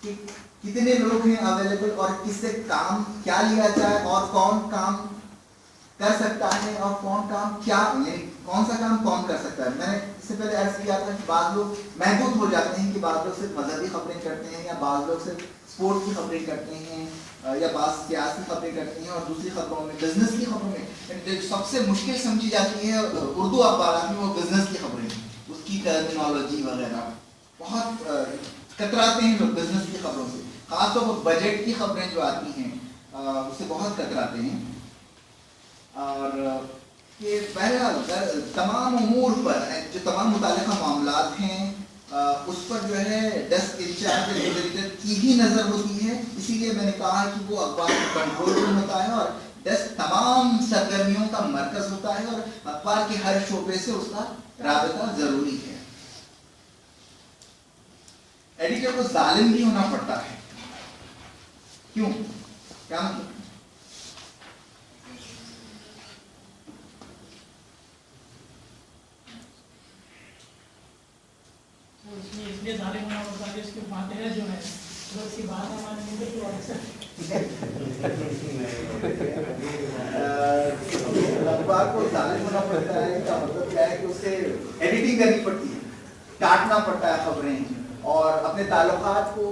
کہ کتنے لوگ ہیں اویلیبل اور کس سے کام کیا لیا جائے اور کون کام کر سکتا ہے اور کون کام کیا، یعنی کون سا کام کون کر سکتا ہے. میں نے اس سے پہلے عرض کیا تھا کہ بعض لوگ محدود ہو جاتے ہیں کہ بعض لوگ صرف مذہبی خبریں کرتے ہیں یا بعض لوگ صرف اسپورٹ کی خبریں کرتے ہیں یا بعض سیاسی خبریں کرتے ہیں اور دوسری خبروں میں بزنس کی خبروں میں سب سے مشکل سمجھی جاتی ہے اردو اخبارات میں وہ بزنس کی خبریں، اس کی ٹرمینالوجی وغیرہ بہت کتراتے ہیں لوگ بزنس کی خبروں سے، خاص طور پر بجٹ کی خبریں جو آتی ہیں اس سے بہت کتراتے ہیں. اور کہ بہرحال تمام امور پر جو تمام متعلقہ معاملات ہیں اس پر جو ہے ڈیسک انچارج ایڈیٹر کی ہی نظر ہوتی ہے. اسی لیے میں نے کہا کہ وہ اخبار کا کنٹرول روم ہوتا ہے اور ڈیسک تمام سرگرمیوں کا مرکز ہوتا ہے اور اخبار کے ہر شعبے سے اس کا رابطہ ضروری ہے. ایڈیٹر کو ظالم بھی ہونا پڑتا ہے. کیوں؟ کیا مطلب؟ اس لیے ظالم ہونا ہوتا ہے اس کے فاتحہ جو ہے اگر اس کی بات ہمارے نہیں اخبار کو ظالم ہونا پڑتا ہے کا مطلب کیا ہے کہ اسے ایڈیٹنگ کرنی پڑتی ہے، کاٹنا پڑتا ہے خبریں اور اپنے تعلقات کو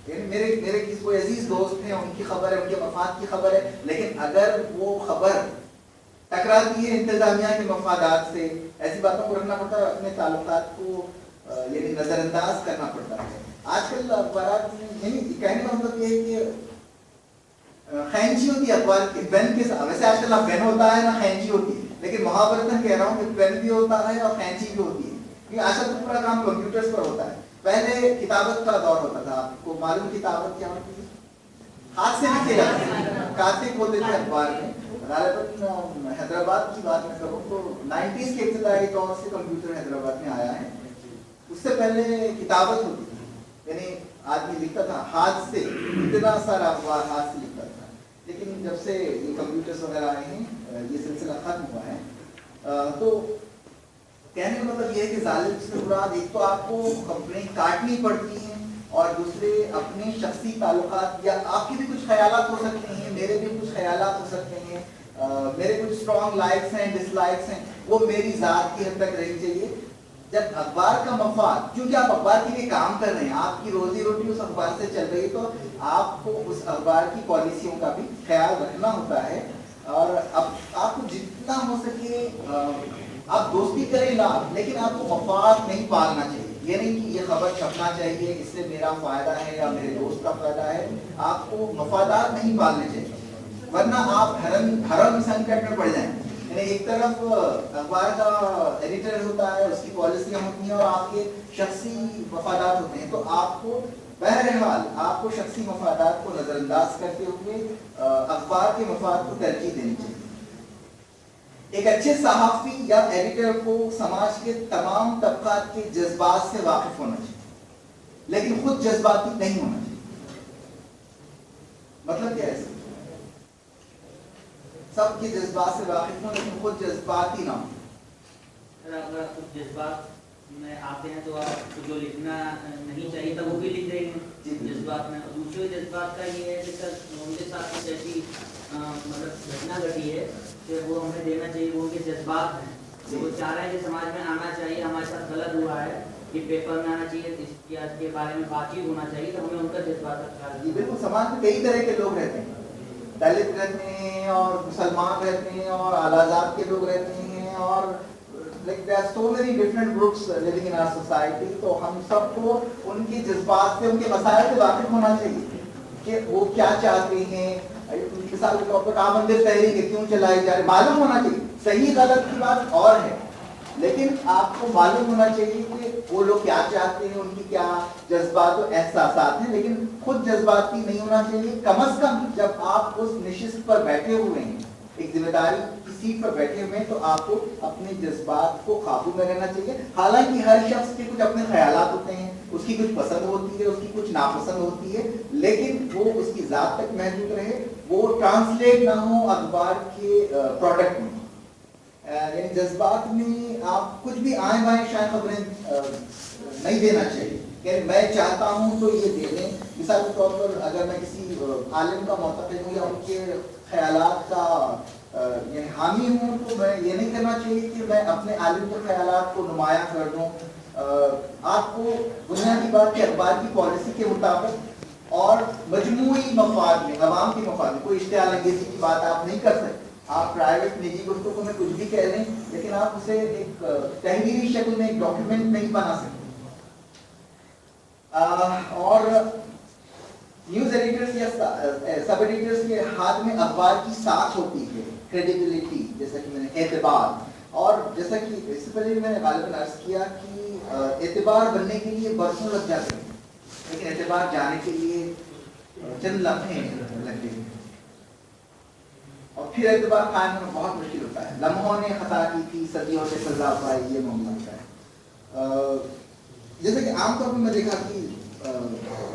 میرے کسی کوئی عزیز دوست ہیں ان کی خبر ہے، ان کے مفاد کی خبر ہے، لیکن اگر وہ خبر ٹکراتی ہے انتظامیہ کے مفادات سے، ایسی باتوں کو رکھنا پڑتا ہے، اپنے تعلقات کو یعنی نظر انداز کرنا پڑتا ہے. آج کل اخبارات میں یعنی کہنے کا مطلب یہ ہے کہ خینچی ہوتی ہے اخبار کے پین کے ساتھ. ویسے آج کل پین ہوتا ہے نہ خینچی ہوتی ہے، لیکن محاورتاً کہہ رہا ہوں کہ پین بھی ہوتا ہے اور خینچی بھی ہوتی ہے کیونکہ آج کل پورا کام کمپیوٹرز پر ہوتا ہے. پہلے کتابت کا دور ہوتا تھا. آپ کو معلوم کتابت کیا ہوتی ہے؟ ہاتھ سے لکھے جاتے ہیں، کاتب ہوتے تھے اخبار میں. غالباً حیدرآباد کی بات میں کروں تو 90s کے ابتدائی دور سے کمپیوٹر حیدرآباد میں آیا ہے. اس سے پہلے کتابت ہوتی تھی، یعنی آدمی لکھتا تھا ہاتھ سے، اتنا سارا اخبار ہاتھ سے لکھتا تھا. لیکن جب سے یہ کمپیوٹرز وغیرہ آئے ہیں یہ سلسلہ ختم ہوا ہے. تو کہنے کا مطلب یہ ہے کہ ظالم سے مراد ایک تو آپ کو خبریں کاٹنی پڑتی ہیں اور دوسرے اپنے شخصی تعلقات یا آپ کے بھی کچھ خیالات ہو سکتے ہیں، میرے بھی کچھ خیالات ہو سکتے ہیں، میرے کچھ اسٹرانگ لائکس ہیں ڈس لائکس ہیں، وہ میری ذات کی حد تک رہنی چاہیے. جب اخبار کا مفاد، کیونکہ آپ اخبار کے لیے کام کر رہے ہیں، آپ کی روزی روٹی اس اخبار سے چل رہی ہے، تو آپ کو اس اخبار کی پالیسیوں کا بھی خیال رکھنا ہوتا ہے. اور اب آپ کو جتنا ہو سکے آپ دوستی کریں نا، لیکن آپ کو مفاد نہیں پالنا چاہیے. یہ نہیں کہ یہ خبر چھپنا چاہیے اس سے میرا فائدہ ہے یا میرے دوست کا فائدہ ہے. آپ کو مفادات نہیں پالنے چاہیے ورنہ آپ حرم سنکٹ میں پڑ جائیں. یعنی ایک طرف اخبار کا ایڈیٹر ہوتا ہے، اس کی پالیسیاں ہوتی ہیں اور آپ کے شخصی مفادات ہوتے ہیں. تو آپ کو بہرحال آپ کو شخصی مفادات کو نظر انداز کرتے ہوئے اخبار کے مفاد کو ترجیح دینی چاہیے. ایک اچھے صحافی یا ایڈیٹر کو سماج کے تمام طبقات کے جذبات سے واقف ہونا چاہیے، لیکن خود جذباتی نہیں ہونا چاہیے. مطلب کیا ہے؟ سب کے جذبات سے واقف ہوں لیکن خود جذباتی نہ ہوں. اگر آپ خود جذبات میں آتے ہیں تو آپ کو جو لکھنا نہیں چاہیے تھا وہ بھی لکھ دیں گے جذبات میں. اور دوسرے جذبات کا یہ ہے کہ ان کے ساتھ ایسی مطلب گھٹنا گھٹی ہے کہ وہ ہمیں دینا چاہیے، وہ ان کے جذبات ہیں. وہ چاہ رہے ہیں کہ سماج میں آنا چاہیے، ہمارے ساتھ غلط ہوا ہے، یہ پیپر میں آنا چاہیے، اس کے بارے میں بات چیت ہونا چاہیے، تو ہمیں ان کا جذبات کا خیال. جی بالکل. سماج میں کئی طرح کے لوگ رہتے ہیں، دلت رہتے ہیں اور مسلمان رہتے ہیں اور اعلیٰ ذات کے لوگ رہتے ہیں اور like there are so many different groups living in our society. تو ہم سب کو ان کے جذبات سے، ان کے مسائل سے واقف ہونا چاہیے کہ وہ کیا چاہتے ہیں. مثال کے طور پر رام مندر تحریک کیوں چلائی جا رہی، معلوم ہونا چاہیے. صحیح غلط کی بات اور ہے، لیکن آپ کو معلوم ہونا چاہیے کہ وہ لوگ کیا چاہتے ہیں، ان کی کیا جذبات و احساسات ہیں، لیکن خود جذباتی نہیں ہونا چاہیے. کم از کم جب آپ اس نشست پر بیٹھے ہوئے ہیں، ایک ذمہ داری کی سیٹ پر بیٹھے ہوئے ہیں، تو آپ کو اپنے جذبات کو قابو میں رہنا چاہیے. حالانکہ ہر شخص کے کچھ اپنے خیالات ہوتے ہیں، اس کی کچھ پسند ہوتی ہے، اس کی کچھ ناپسند ہوتی ہے، لیکن وہ اس کی ذات تک محدود رہے، وہ ٹرانسلیٹ نہ ہو اخبار کے پروڈکٹ میں. یعنی جذبات میں آپ کچھ بھی آئیں بائیں شاید خبریں نہیں دینا چاہیے. کہ میں چاہتا ہوں تو یہ دے دیں. مثال کے طور پر اگر میں کسی عالم کا معتقد ہوں یا ان کے خیالات کا یعنی حامی ہوں تو میں یہ نہیں کرنا چاہیے کہ میں اپنے عالم کے خیالات کو نمایاں کر دوں. آپ کو بنیادی بات کہ اخبار کی پالیسی کے مطابق اور مجموعی مفاد میں عوام کے مفاد میں کوئی اشتعال انگیزی کی بات آپ نہیں کر سکتے. آپ پرائیویٹ نجی گفتگو میں کچھ بھی کہہ لیں لیکن آپ اسے ایک تحریری شکل میں ایک ڈاکیومنٹ نہیں بنا سکتے. اور نیوز ایڈیٹرز یا سب ایڈیٹرز کے ہاتھ میں اخبار کی ساکھ ہوتی ہے, کریڈیبلٹی, جیسا کہ میں نے اعتبار, اور جیسا کہ اس سے پہلے میں نے غالباً عرض کیا کہ اعتبار بننے کے لیے برسوں لگ جاتے ہیں لیکن اعتبار جانے کے لیے چند لمحے لگتے ہیں اور پھر اعتبار قائم ہونا بہت مشکل ہوتا ہے. لمحوں نے خطا کی تھی صدیوں سے سزا پائی, یہ معاملہ ہوتا ہے. جیسے کہ عام طور پر میں دیکھا کہ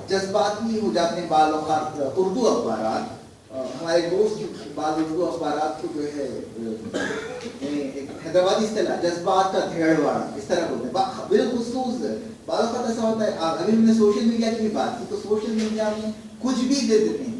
جذباتی ہو جاتے ہیں بعض اوقات اردو اخبارات. ہمارے دوست بعض اردو اخبارات کو جو ہے ایک حیدرآبادی اصطلاح جذبات کا دھیڑ واڑا اس طرح بولتے ہیں. بالخصوص بعض اوقات ایسا ہوتا ہے, ابھی ہم نے سوشل میڈیا کی بھی بات کی تو سوشل میڈیا میں کچھ بھی دے دیتے ہیں.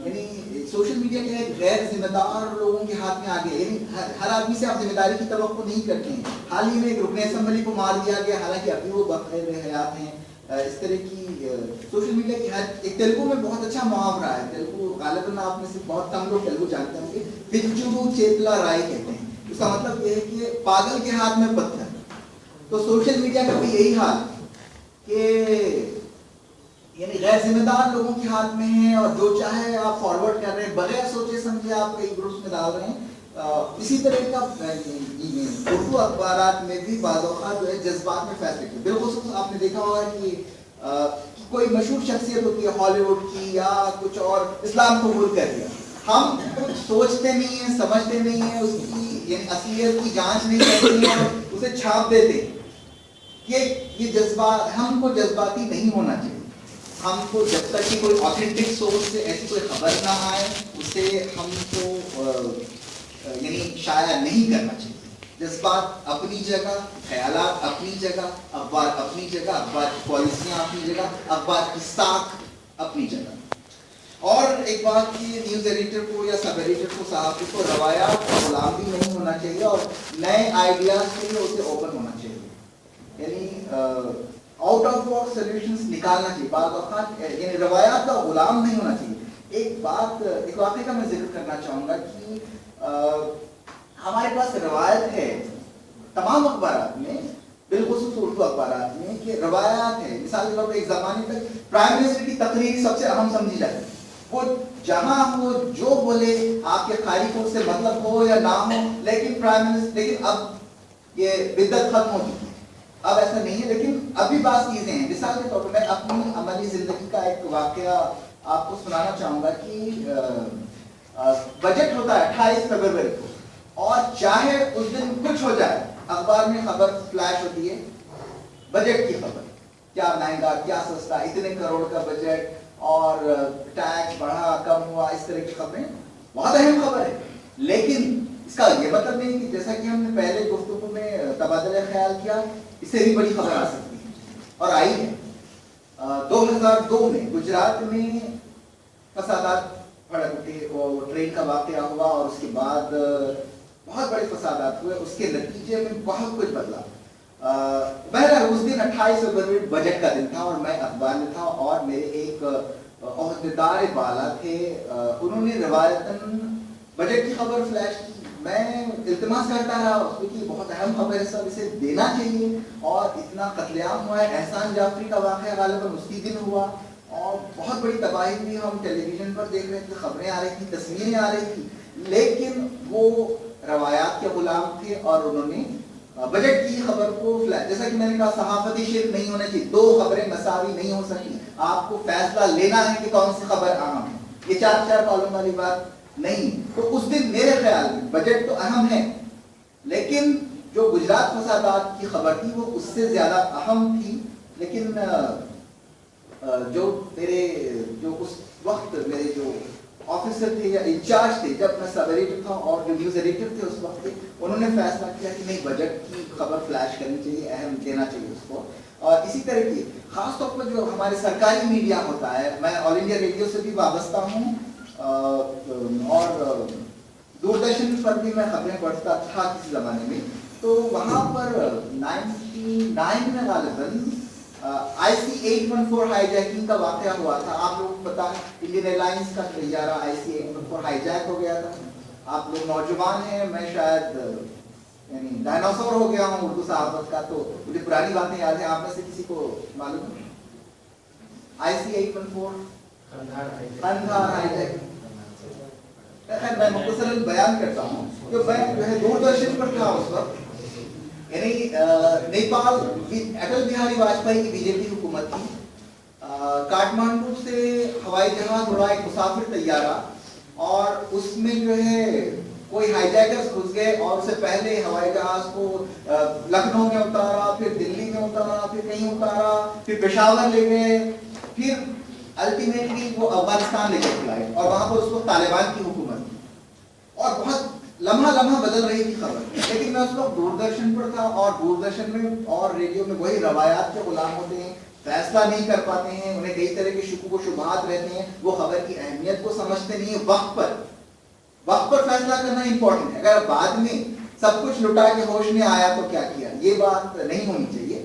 یعنی سوشل میڈیا کے غیر ذمہ دار لوگوں کے ہاتھ میں آ گیا. یعنی ہر آدمی سے آپ ذمہ داری کی توقع نہیں کرتے ہیں. حال ہی میں ایک رکن اسمبلی کو مار دیا گیا, حالانکہ ابھی وہ بخیر حیات ہیں. اس طرح کی سوشل میڈیا کی ایک تیلگو میں بہت اچھا محاورہ ہے. تیلگو غالباً آپ میں سے بہت کم لوگ تیلگو جانتے ہوں گے. پچو چیتلا رائے کہتے ہیں. اس کا مطلب یہ ہے کہ پاگل کے ہاتھ میں پتھر. تو سوشل میڈیا کا بھی یہی حال کہ یعنی غیر ذمہ دار لوگوں کے ہاتھ میں ہیں اور جو چاہے آپ فارورڈ کر رہے ہیں بغیر سوچے سمجھے آپ کئی گروپس میں ڈال رہے ہیں. اسی طرح کا اردو اخبارات میں بھی بعض اوقات جو ہے جذبات میں فیصلے کیے. بالخصوص آپ نے دیکھا ہوگا کہ کوئی مشہور شخصیت ہوتی ہے ہالی ووڈ کی یا کچھ اور, اسلام قبول کر لیا. ہم کچھ سوچتے نہیں ہیں, سمجھتے نہیں ہیں, اس کی یعنی اصلیت کی جانچ نہیں کرتے ہیں اور اسے چھاپ دیتے ہیں کہ یہ جذبات. ہم کو جذباتی نہیں ہونا چاہیے. ہم کو جب تک کہ کوئی آتھینٹک سورس سے ایسی کوئی خبر نہ آئے اسے ہم کو یعنی شائع نہیں کرنا چاہیے. جذبات اپنی جگہ, خیالات اپنی جگہ, اخبار اپنی جگہ, اخبار کی پالیسیاں اپنی جگہ, اخبار کی ساکھ اپنی جگہ. اور ایک بات کہ نیوز ایڈیٹر کو یا سب ایڈیٹر کو, صحافی کو روایات کا غلام بھی نہیں ہونا چاہیے اور نئے آئیڈیاز کے لیے اسے اوپن ہونا چاہیے. یعنی آؤٹ آف باکس سولوشنز نکالنا چاہیے. بعض اوقات یعنی روایات کا غلام نہیں ہونا چاہیے. ایک واقعے کا میں ذکر کرنا چاہوں گا کہ ہمارے پاس روایت ہے تمام اخبارات میں, بالخصوص اردو اخبارات میں, کہ روایات ہے. مثال کے طور پر ایک زمانے تک پرائم منسٹر کی تقریر سب سے اہم سمجھی جاتی. وہ جہاں ہو جو بولے, آپ کے قاری کو اس سے مطلب ہو یا نہ ہو, لیکن پرائم منسٹر. لیکن اب یہ بدعت ختم ہو چکی ہے, اب ایسا نہیں ہے. لیکن ابھی بعض چیزیں ہیں. مثال کے طور پر میں اپنی عملی زندگی کا ایک واقعہ آپ کو سنانا چاہوں گا کہ بجٹ ہوتا ہے 28 فروری کو, اور چاہے اس دن کچھ ہو جائے اخبار میں خبر فلیش ہوتی ہے بجٹ کی خبر. کیا مہنگا, کیا سستا, اتنے کروڑ کا بجٹ اور ٹیکس بڑھا کم ہوا, اس طرح کی خبریں بہت اہم خبر ہے. لیکن اس کا یہ مطلب نہیں کہ جیسا کہ ہم نے پہلے گفتگو میں تبادلہ خیال کیا, اس سے بھی بڑی خبر آ سکتی ہے اور آئی ہے. 2002 میں گجرات میں فسادات بھڑک اٹھے, وہ ٹرین کا واقعہ ہوا اور اس کے بعد بہت بڑے فسادات ہوئے. اس کے نتیجے میں بہت کچھ بدلا. بہرحال اس دن 28 فروری بجٹ کا دن تھا اور میں اخبار میں تھا اور میرے ایک عہدیدار بالا تھے, انہوں نے روایتاً بجٹ کی خبر فلیش کی. میں التماس کرتا رہا کیونکہ بہت اہم خبر ہے, سب اسے دینا چاہیے. اور اتنا قتل عام ہوا ہے. احسان جعفری کا واقعہ غالباً اسی دن ہوا اور بہت بڑی تباہی ہوئی. ہم ٹیلی ویژن پر دیکھ رہے تھے, خبریں آ رہی تھیں, تصویریں آ رہی تھیں, لیکن وہ روایات کے غلام تھے اور انہوں نے بجٹ کی خبر کو فلیش. جیسا کہ میں نے کہا, صحافتی شرک نہیں ہونا چاہیے. دو خبریں مساوی نہیں ہو سکتی. آپ کو فیصلہ لینا ہے کہ کون سی خبر اہم ہے. یہ 4 کالم والی بات نہیں. تو اس دن میرے خیال میں بجٹ تو اہم ہے, لیکن جو گجرات فسادات کی خبر تھی وہ اس سے زیادہ اہم تھی. لیکن جو اس وقت میرے جو آفیسر تھے یا انچارج تھے, جب میں سب ایڈیٹر تھا, اور جو نیوز ایڈیٹر تھے اس وقت کے, انہوں نے فیصلہ کیا کہ نہیں, بجٹ کی خبر فلیش کرنی چاہیے, اہم دینا چاہیے اس کو. اور اسی طرح کی خاص طور پر جو ہمارے سرکاری میڈیا ہوتا ہے، میں آل انڈیا ریڈیو سے بھی وابستہ ہوں اور دوردرشن پر بھی میں خبریں پڑھتا تھا کسی زمانے میں، تو وہاں پر 99 میں غالباً IC-814 ہائی جیکنگ کا واقعہ ہوا تھا. آپ لوگوں کو پتا ہے انڈین ایئرلائنس کا طیارہ IC-814 ہائی جیک ہو گیا تھا. آپ لوگ نوجوان ہیں، میں شاید یعنی ڈائناسور ہو گیا ہوں اردو صحافت کا، تو مجھے پرانی باتیں یاد ہیں. آپ میں سے کسی کو معلوم ہے IC-814 قندھار ہائی جیک؟ میں مختصراً بیان کرتا ہوں کہ میں جو ہے دوردرشن پر تھا اس وقت، یعنی نیپال اٹل بہاری واجپئی کی BJP حکومت تھی. کاٹمانڈو سے ہوائی جہاز اڑا ایک مسافر طیارہ، اور اس میں جو ہے کوئی ہائی جیکرز گھس گئے اور اس سے پہلے ہوائی جہاز کو لکھنؤ میں اتارا، پھر دلی میں اتارا، پھر کہیں اتارا، پھر پشاور لے گئے، پھر الٹیمیٹلی وہ افغانستان لے کے کھلائے، اور وہاں پر اس وقت طالبان کی حکومت تھی اور بہت لمحہ بدل رہی تھی خبر. لیکن میں اس وقت دوردرشن پر تھا، اور دوردرشن میں اور ریڈیو میں وہی روایات کے غلام ہوتے ہیں، فیصلہ نہیں کر پاتے ہیں، انہیں کئی طرح کے شکوک و شبہات رہتے ہیں، وہ خبر کی اہمیت کو سمجھتے نہیں ہیں. وقت پر فیصلہ کرنا امپورٹنٹ ہے. اگر بعد میں سب کچھ لٹا کے ہوش میں آیا تو کیا کیا، یہ بات نہیں ہونی چاہیے.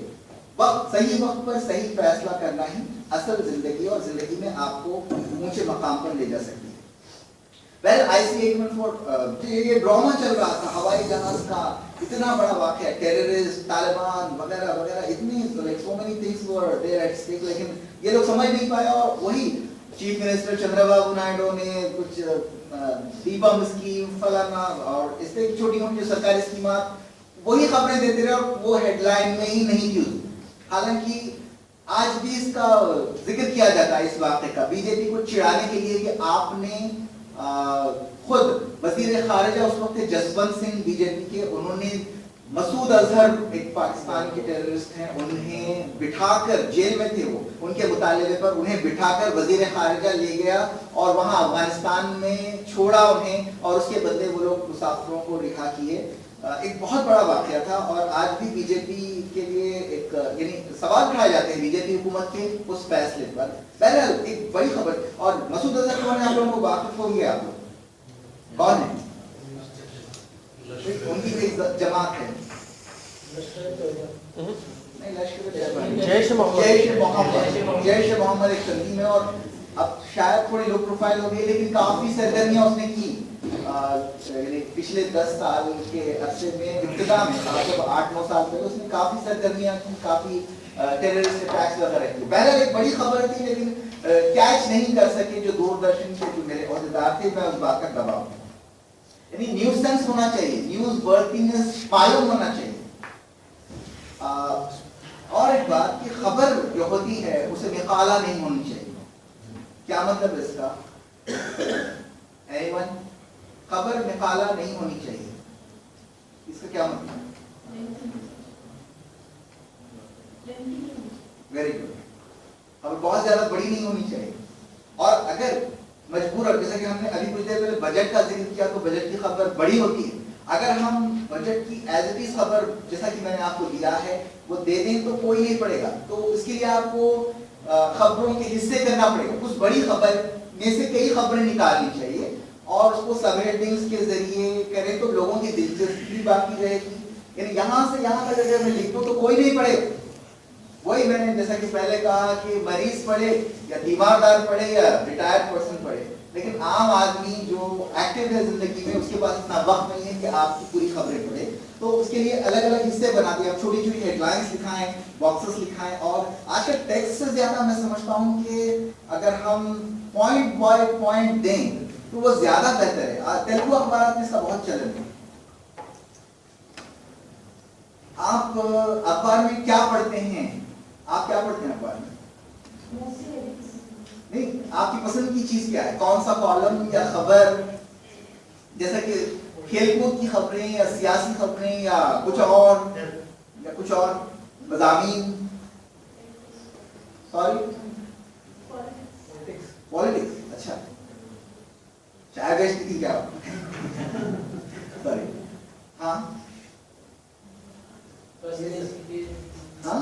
صحیح وقت پر صحیح فیصلہ کرنا ہی اصل زندگی اور زندگی میں آپ کو اونچے مقام پر لے جا سکتی ہے. IC-814 یہ ڈرامہ چل رہا تھا ہوائی جہاز کا، اتنا بڑا واقعہ، ٹیررسٹ، طالبان وغیرہ وغیرہ، اتنی so many things were there at stake، لیکن یہ لوگ سمجھ نہیں پائے. اور وہی چیف منسٹر چندرا بابو نائیڈو نے کچھ دیپم اسکیم فلانا اور اس طرح کی چھوٹی موٹی جو سرکاری اسکیمات، وہی خبریں دیتے رہے اور وہ ہیڈ لائن میں ہی نہیں تھی. حالانکہ آج بھی اس کا ذکر کیا جاتا ہے اس واقعے کا BJP کو چڑھانے کے لیے کہ آپ نے خود وزیر خارجہ اس وقت جسونت سنگھ BJP کے، انہوں نے مسعود اظہر ایک پاکستان کے ٹیررسٹ ہیں، انہیں بٹھا کر، جیل میں تھے وہ، ان کے مطالبے پر انہیں بٹھا کر وزیر خارجہ لے گیا اور وہاں افغانستان میں چھوڑا انہیں، اور اس کے بدلے وہ لوگ مسافروں کو رہا کیے. ایک بہت بڑا واقعہ تھا. اور آج بھی BJP کے لیے ایک یعنی سوال اٹھائے جاتے ہیں BJP حکومت کے اس فیصلے پر. بہرحال ایک بڑی خبر. اور مسعود اظہر کون ہے، آپ لوگوں کو واقف ہوں گے، آپ لوگ کون ہے؟ ان کی ایک جماعت ہے، جیش محمد ایک تنظیم ہے. اور اب شاید تھوڑی لو پروفائل ہو گئی، لیکن کافی سرگرمیاں اس نے کی یعنی پچھلے 10 سال کے عرصے میں. ابتدا میں 8-9 سال پہلے اس نے کافی سرگرمیاں کی، کافی ٹیررسٹ اٹیکس وغیرہ کی. بہرحال ایک بڑی خبر تھی، لیکن کیچ نہیں کر سکے جو دوردرشن کے جو میرے عہدیدار تھے. میں اس بات کا گواہ ہوں. یعنی نیوز سینس ہونا چاہیے، نیوز ورتھینس معلوم ہونا چاہیے. اور ایک بات کہ خبر جو ہوتی ہے اسے نقالہ نہیں ہونی چاہیے. کیا مطلب اس کا؟ ایون خبر نقالہ نہیں ہونی چاہیے، اس کا کیا مطلب؟ Very good. خبر بہت زیادہ بڑی نہیں ہونی چاہیے. اور اگر مجبور، جیسا کہ ہم نے ابھی کچھ دیر پہلے بجٹ کا ذکر کیا، تو بجٹ کی خبر بڑی ہوتی ہے. اگر ہم بجٹ کی ایز اٹ از خبر جیسا کہ میں نے آپ کو دیا ہے وہ دے دیں تو کوئی نہیں پڑے گا. تو اس کے لیے آپ کو خبروں کے حصے کرنا پڑے گا. اس بڑی خبر میں سے کئی خبریں نکالنی چاہیے اور اس کو سب ہیڈنگز کے ذریعے کریں تو لوگوں کی دلچسپی باقی رہے گی. یعنی یہاں سے یہاں تک اگر میں لکھ دوں تو کوئی نہیں پڑھے. وہی میں نے جیسا کہ پہلے کہا کہ مریض پڑھے یا تیماردار پڑھے یا ریٹائرڈ پرسن پڑھے، لیکن عام آدمی جو ایکٹیو ہے زندگی میں اس کے پاس اتنا وقت نہیں ہے کہ آپ کی پوری خبریں پڑھے. تو اس کے لیے الگ الگ حصے بنا دیے. آپ چھوٹی چھوٹی ہیڈ لائنس لکھائیں، باکسز لکھائیں. اور آج کل ٹیکسٹ سے زیادہ میں سمجھتا ہوں کہ اگر ہم پوائنٹ بائی پوائنٹ دیں تو وہ زیادہ بہتر ہے. تیلگو اخبارات میں اس کا بہت چلن ہے. آپ اخبار میں کیا پڑھتے ہیں؟ آپ کیا پڑھتے ہیں اخبار میں؟ نہیں، آپ کی پسند کی چیز کیا ہے؟ کون سا کالم یا خبر؟ جیسا کہ کھیل کود کی خبریں یا سیاسی خبریں یا کچھ اور مضامین؟ Sorry, politics. اچھا، چائے بیچتی تھی کیا؟ سوری. ہاں ہاں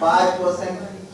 5%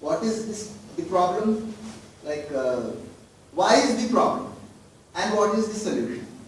What is this the problem? Like why is the problem? And what is the solution?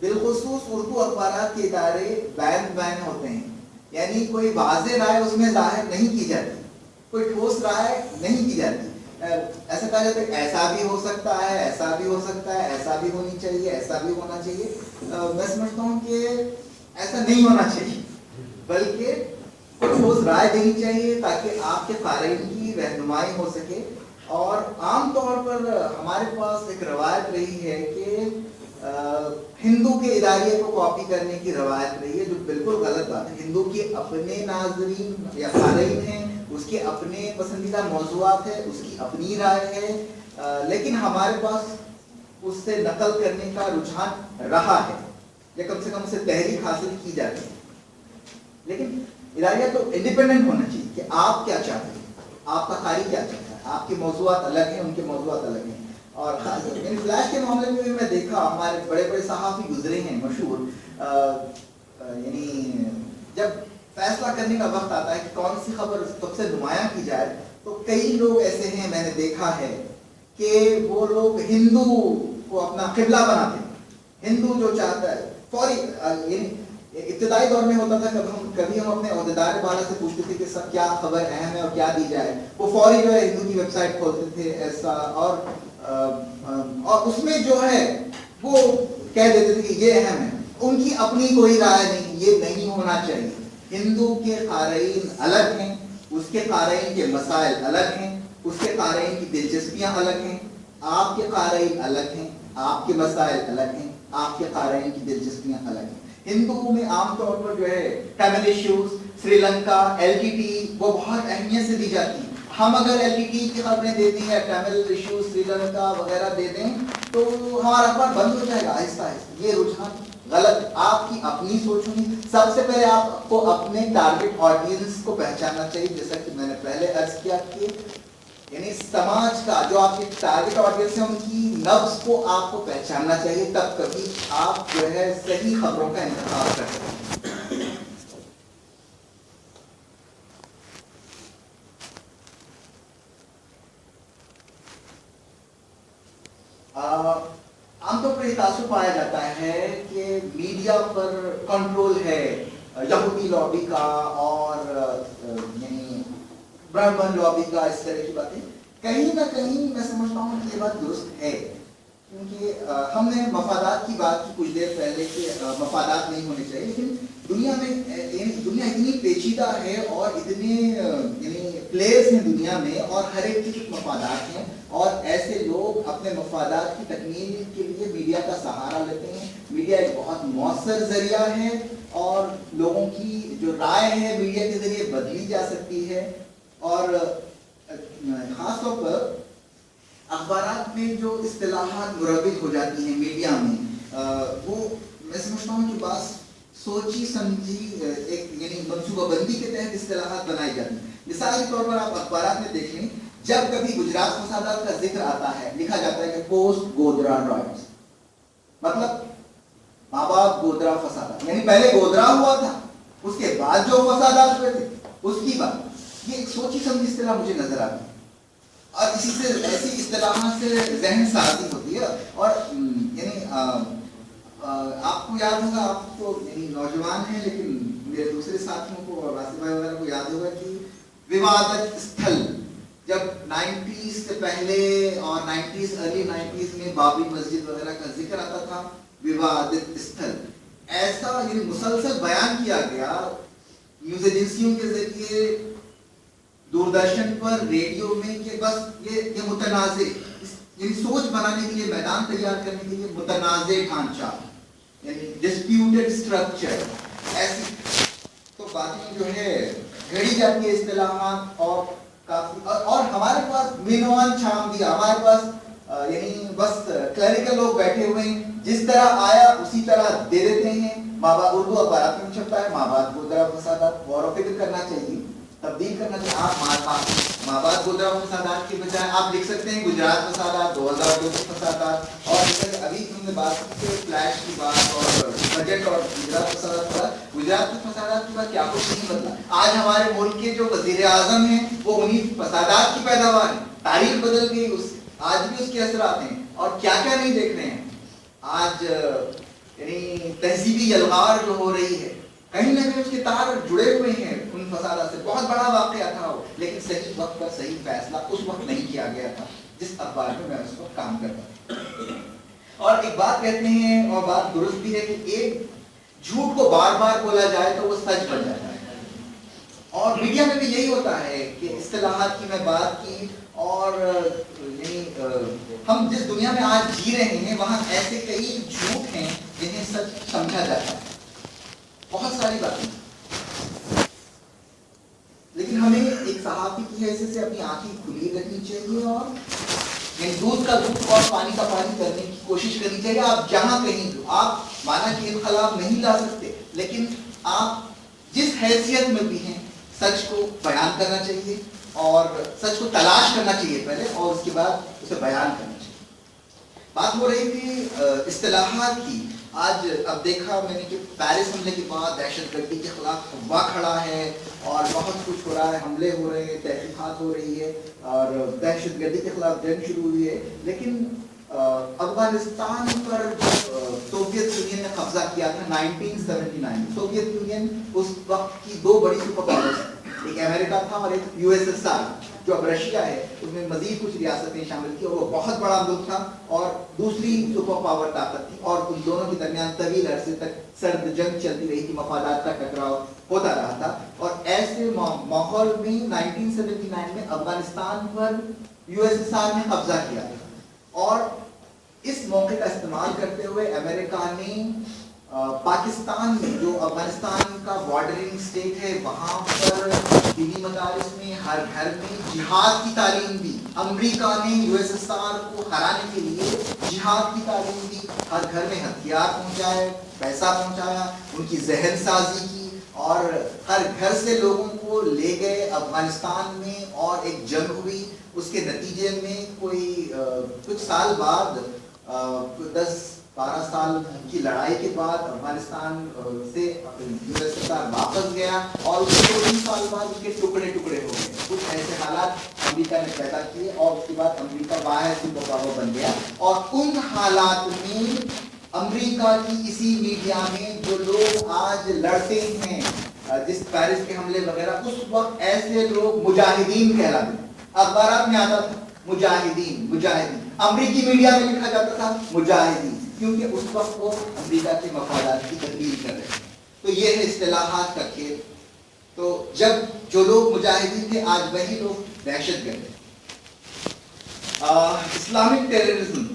بالخصوص اردو اخبارات کے ادارے بین ہوتے ہیں، یعنی کوئی واضح رائے اس میں ظاہر نہیں کی جاتی، کوئی ٹھوس رائے نہیں کی جاتی. ایسا کہا جاتا ہے کہ ایسا بھی ہو سکتا ہے، ایسا بھی ہو سکتا ہے، ایسا بھی ہونی چاہیے، ایسا بھی ہونا چاہیے. میں سمجھتا ہوں کہ ایسا نہیں ہونا چاہیے، بلکہ ٹھوس رائے دینی چاہیے تاکہ آپ کے قارئین کی رہنمائی ہو سکے. اور عام طور پر ہمارے پاس ایک روایت رہی ہے کہ ہندو کے اداریے کو کاپی کرنے کی روایت رہی ہے، جو بالکل غلط بات ہے. ہندو کے اپنے ناظرین یا قارئین ہیں، اس کے اپنے پسندیدہ موضوعات ہیں، اس کی اپنی رائے ہے، لیکن ہمارے پاس اس سے نقل کرنے کا رجحان رہا ہے یا کم سے کم اسے تحریک حاصل کی جاتی ہے. لیکن اداریہ تو انڈیپینڈنٹ ہونا چاہیے کہ آپ کیا چاہتے ہیں، آپ کا قاری کیا چاہتا ہے. آپ کے موضوعات الگ ہیں، ان کے موضوعات الگ ہیں. اور یعنی فلیش کے معاملے میں بھی میں دیکھا، ہمارے بڑے بڑے صحافی گزرے ہیں مشہور، یعنی جب فیصلہ کرنے کا وقت آتا ہے کہ کون سی خبر سب سے نمایاں کی جائے، تو کئی لوگ ایسے ہیں میں نے دیکھا ہے کہ وہ لوگ ہندو کو اپنا قبلہ بناتے ہیں. ہندو جو چاہتا ہے فوری، یعنی ابتدائی دور میں ہوتا تھا کبھی ہم اپنے عہدیدار بالا سے پوچھتے تھے کہ سب کیا خبر اہم ہے اور کیا دی جائے، وہ فوری جو ہے ہندو کی ویب سائٹ کھولتے تھے ایسا، اور اس میں جو ہے وہ کہہ دیتے تھے کہ یہ اہم ہے. ان کی اپنی کوئی رائے نہیں، یہ نہیں ہونا چاہیے. ہندو کے قارئین الگ ہیں، اس کے قارئین کے مسائل الگ ہیں، اس کے قارئین کی دلچسپیاں الگ ہیں. آپ کے قارئین الگ ہیں، آپ کے مسائل الگ ہیں، آپ کے قارئین کی دلچسپیاں الگ ہیں. ہندو میں عام طور پر جو ہے ٹیمل ایشوز، سری لنکا، LTT وہ بہت اہمیت سے دی جاتی ہیں. ہم اگر LTT کی خبریں دیتے ہیں، ٹیمل ایشوز، سری لنکا وغیرہ دے دیں تو ہمارا اخبار بند ہو جائے گا آہستہ آہستہ. یہ رجحان غلط، آپ کی اپنی سوچ ہوگی. سب سے پہلے آپ کو اپنے ٹارگٹ آڈینس کو پہچاننا چاہیے، جیسا کہ میں نے پہلے عرض کیا کہ یعنی سماج کا جو آپ کی ٹارگٹ آڈینس ہے ان کی نبض کو آپ کو پہچاننا چاہیے، تب کبھی آپ جو ہے صحیح خبروں کا انتخاب کر سکتے ہیں. عام طور پر یہ تاثر پایا جاتا ہے کہ میڈیا پر کنٹرول ہے یہودی لابی کا اور یعنی برہمن لابی کا، اس طرح کی باتیں. کہیں نہ کہیں میں سمجھتا ہوں کہ یہ بات درست ہے، کیونکہ ہم نے مفادات کی بات کی کچھ دیر پہلے کہ مفادات نہیں ہونے چاہیے، لیکن دنیا میں دنیا اتنی پیچیدہ ہے اور اتنے یعنی پلیئرز ہیں دنیا میں، اور ہر ایک کے کچھ مفادات ہیں، اور ایسے لوگ اپنے مفادات کی تکمیل کے لیے میڈیا کا سہارا لیتے ہیں. میڈیا ایک بہت مؤثر ذریعہ ہے اور لوگوں کی جو رائے ہے میڈیا کے ذریعے بدلی جا سکتی ہے. اور خاص طور پر اخبارات میں جو اصطلاحات مروج ہو جاتی ہیں میڈیا میں، وہ میں سمجھتا ہوں کہ بعض سوچی سمجھی ایک یعنی منصوبہ بندی کے تحت اصطلاحات بنائی جاتی ہیں. مثال کے طور پر آپ اخبارات میں دیکھ لیں، جب کبھی گجرات فسادات کا ذکر آتا ہے، لکھا جاتا ہے کہ پوسٹ گودرا رائٹس، مطلب مابعد گودرا فسادات، یعنی پہلے گودرا ہوا تھا، اس کے بعد جو فسادات ہوئے تھے اس کی بات. یہ ایک سوچی سمجھی اصطلاح مجھے نظر آتی ہے، اور اسی سے ایسی اصطلاحات سے ذہن سازی ہوتی ہے. اور یعنی آپ کو یاد ہوگا، آپ تو یعنی نوجوان ہیں لیکن میرے دوسرے ساتھیوں کو اور راستے بھائی وغیرہ کو یاد ہوگا کہ ووادت استھل، جب 90s سے پہلے اور 90s ارلی 90s میں بابری مسجد وغیرہ کا ذکر آتا تھا، ووادت استھل ایسا یعنی مسلسل بیان کیا گیا نیوز ایجنسیوں کے ذریعے، دوردرشن پر، ریڈیو میں، کہ بس یہ متنازع یعنی سوچ بنانے کے لیے، میدان تیار کرنے کے لیے متنازع ڈھانچہ یعنی ڈسپیوٹڈ اسٹرکچر، ایسی تو باتیں جو ہے گھڑی جاتی ہے اصطلاحات. اور کافی اور ہمارے پاس مینوان چھام دیا، ہمارے پاس یعنی بس کلریکل لوگ بیٹھے ہوئے ہیں، جس طرح آیا اسی طرح دے دیتے ہیں. اردو اخبارات میں چھپتا ہے مابعد گودرا فسادات، غور و فکر کرنا چاہیے، تبدیل کرنا چاہیے. آپ مابعد گودرا فسادات کے بجائے آپ لکھ سکتے ہیں گجرات فسادات، 2002 کے فسادات. اور جیسے ابھی ہم نے بات کی کہ فلیش کی بات اور بجٹ اور گجرات فسادات پر، گجرات کے فسادات کی بات کیا کچھ نہیں بدلا. آج ہمارے ملک کے جو وزیر اعظم ہیں وہ انہی فسادات کی پیداوار ہیں. تاریخ بدل گئی، اس آج بھی اس کے اثرات ہیں. اور کیا کیا نہیں دیکھ رہے ہیں. آج یعنی تہذیبی یلغار جو ہو رہی ہے کہیں نہ کہیں اس کے تار جڑے ہوئے ہیں ان فسادات سے. بہت بڑا واقعہ تھا وہ, لیکن صحیح وقت پر صحیح فیصلہ اس وقت نہیں کیا گیا تھا جس اخبار میں اس وقت کام کرتا تھا. اور ایک بات کہتے ہیں اور بات درست بھی ہے کہ ایک جھوٹ کو بار بار بولا جائے تو وہ سچ بن جاتا ہے. اور میڈیا میں بھی یہی ہوتا ہے کہ اصطلاحات کی میں بات کی, اور ہم جس دنیا میں آج جی رہے ہیں وہاں ایسے کئی جھوٹ ہیں جنہیں سچ سمجھا جاتا ہے, بہت ساری باتیں. لیکن ہمیں ایک صحافی کی حیثیت سے اپنی آنکھیں کھلی رکھنی چاہیے اور دودھ کا دودھ اور پانی کا پانی کرنے کی کوشش کرنی چاہیے. آپ جہاں کہیں آپ مانا کہ انقلاب نہیں لا سکتے, لیکن آپ جس حیثیت میں بھی ہیں سچ کو بیان کرنا چاہیے اور سچ کو تلاش کرنا چاہیے پہلے, اور اس کے بعد اسے بیان کرنا چاہیے. بات ہو رہی تھی اصطلاحات کی. آج اب دیکھا میں نے کہ پیرس حملے کے بعد دہشت گردی کے خلاف ہوا کھڑا ہے اور بہت کچھ ہو رہا ہے, حملے ہو رہے ہیں, تحقیقات ہو رہی ہے اور دہشت گردی کے خلاف جنگ شروع ہوئی ہے. لیکن افغانستان پر سوویت یونین نے قبضہ کیا تھا 1979. سوویت یونین اس وقت کی دو بڑی سپر پاورز, ایک امریکہ تھا اور ایک USSR جو اب رشیا ہے, اس میں مزید کچھ ریاستیں شامل تھیں, اور وہ بہت بڑا ملک تھا اور دوسری سپر پاور طاقت تھی, اور ان دونوں کے درمیان طویل عرصے تک سرد جنگ چلتی رہی تھی, مفادات کا ٹکراؤ ہوتا رہا تھا. اور ایسے ماحول میں 1979 میں افغانستان پر USSR نے قبضہ کیا تھا, اور اس موقع کا استعمال کرتے ہوئے امریکہ نے پاکستان میں جو افغانستان کا بارڈرنگ اسٹیٹ ہے وہاں پر دینی مدارس میں ہر گھر میں جہاد کی تعلیم دی. امریکہ نے USSR کو ہرانے کے لیے جہاد کی تعلیم دی, ہر گھر میں ہتھیار پہنچائے, پیسہ پہنچایا, ان کی ذہن سازی کی, اور ہر گھر سے لوگوں کو لے گئے افغانستان میں, اور ایک جنگ ہوئی. اس کے نتیجے میں کوئی کچھ سال بعد 10-12 سال کی لڑائی کے بعد افغانستان سے USSR واپس گیا, اور اس کے 2-3 سال بعد اس کے ٹکڑے ٹکڑے ہو گئے. کچھ ایسے حالات امریکہ نے پیدا کیے, اور اس کے بعد امریکہ واحد سپر پاور بن گیا. اور ان حالات میں امریکہ کی اسی میڈیا میں جو لوگ آج لڑتے ہیں جس پیرس کے حملے وغیرہ, اس وقت ایسے لوگ مجاہدین کہلاتے ہیں. اخبارات میں آتا تھا مجاہدین مجاہدین, امریکی میڈیا میں لکھا جاتا تھا مجاہدین, کیونکہ اس وقت وہ امریکہ کے مفادات کی تکمیل کر رہے تھے. تو یہ ہے اصطلاحات کا کھیل. تو جب جو لوگ مجاہدین تھے آج وہی لوگ دہشت گرد ہیں. اسلامک ٹیررزم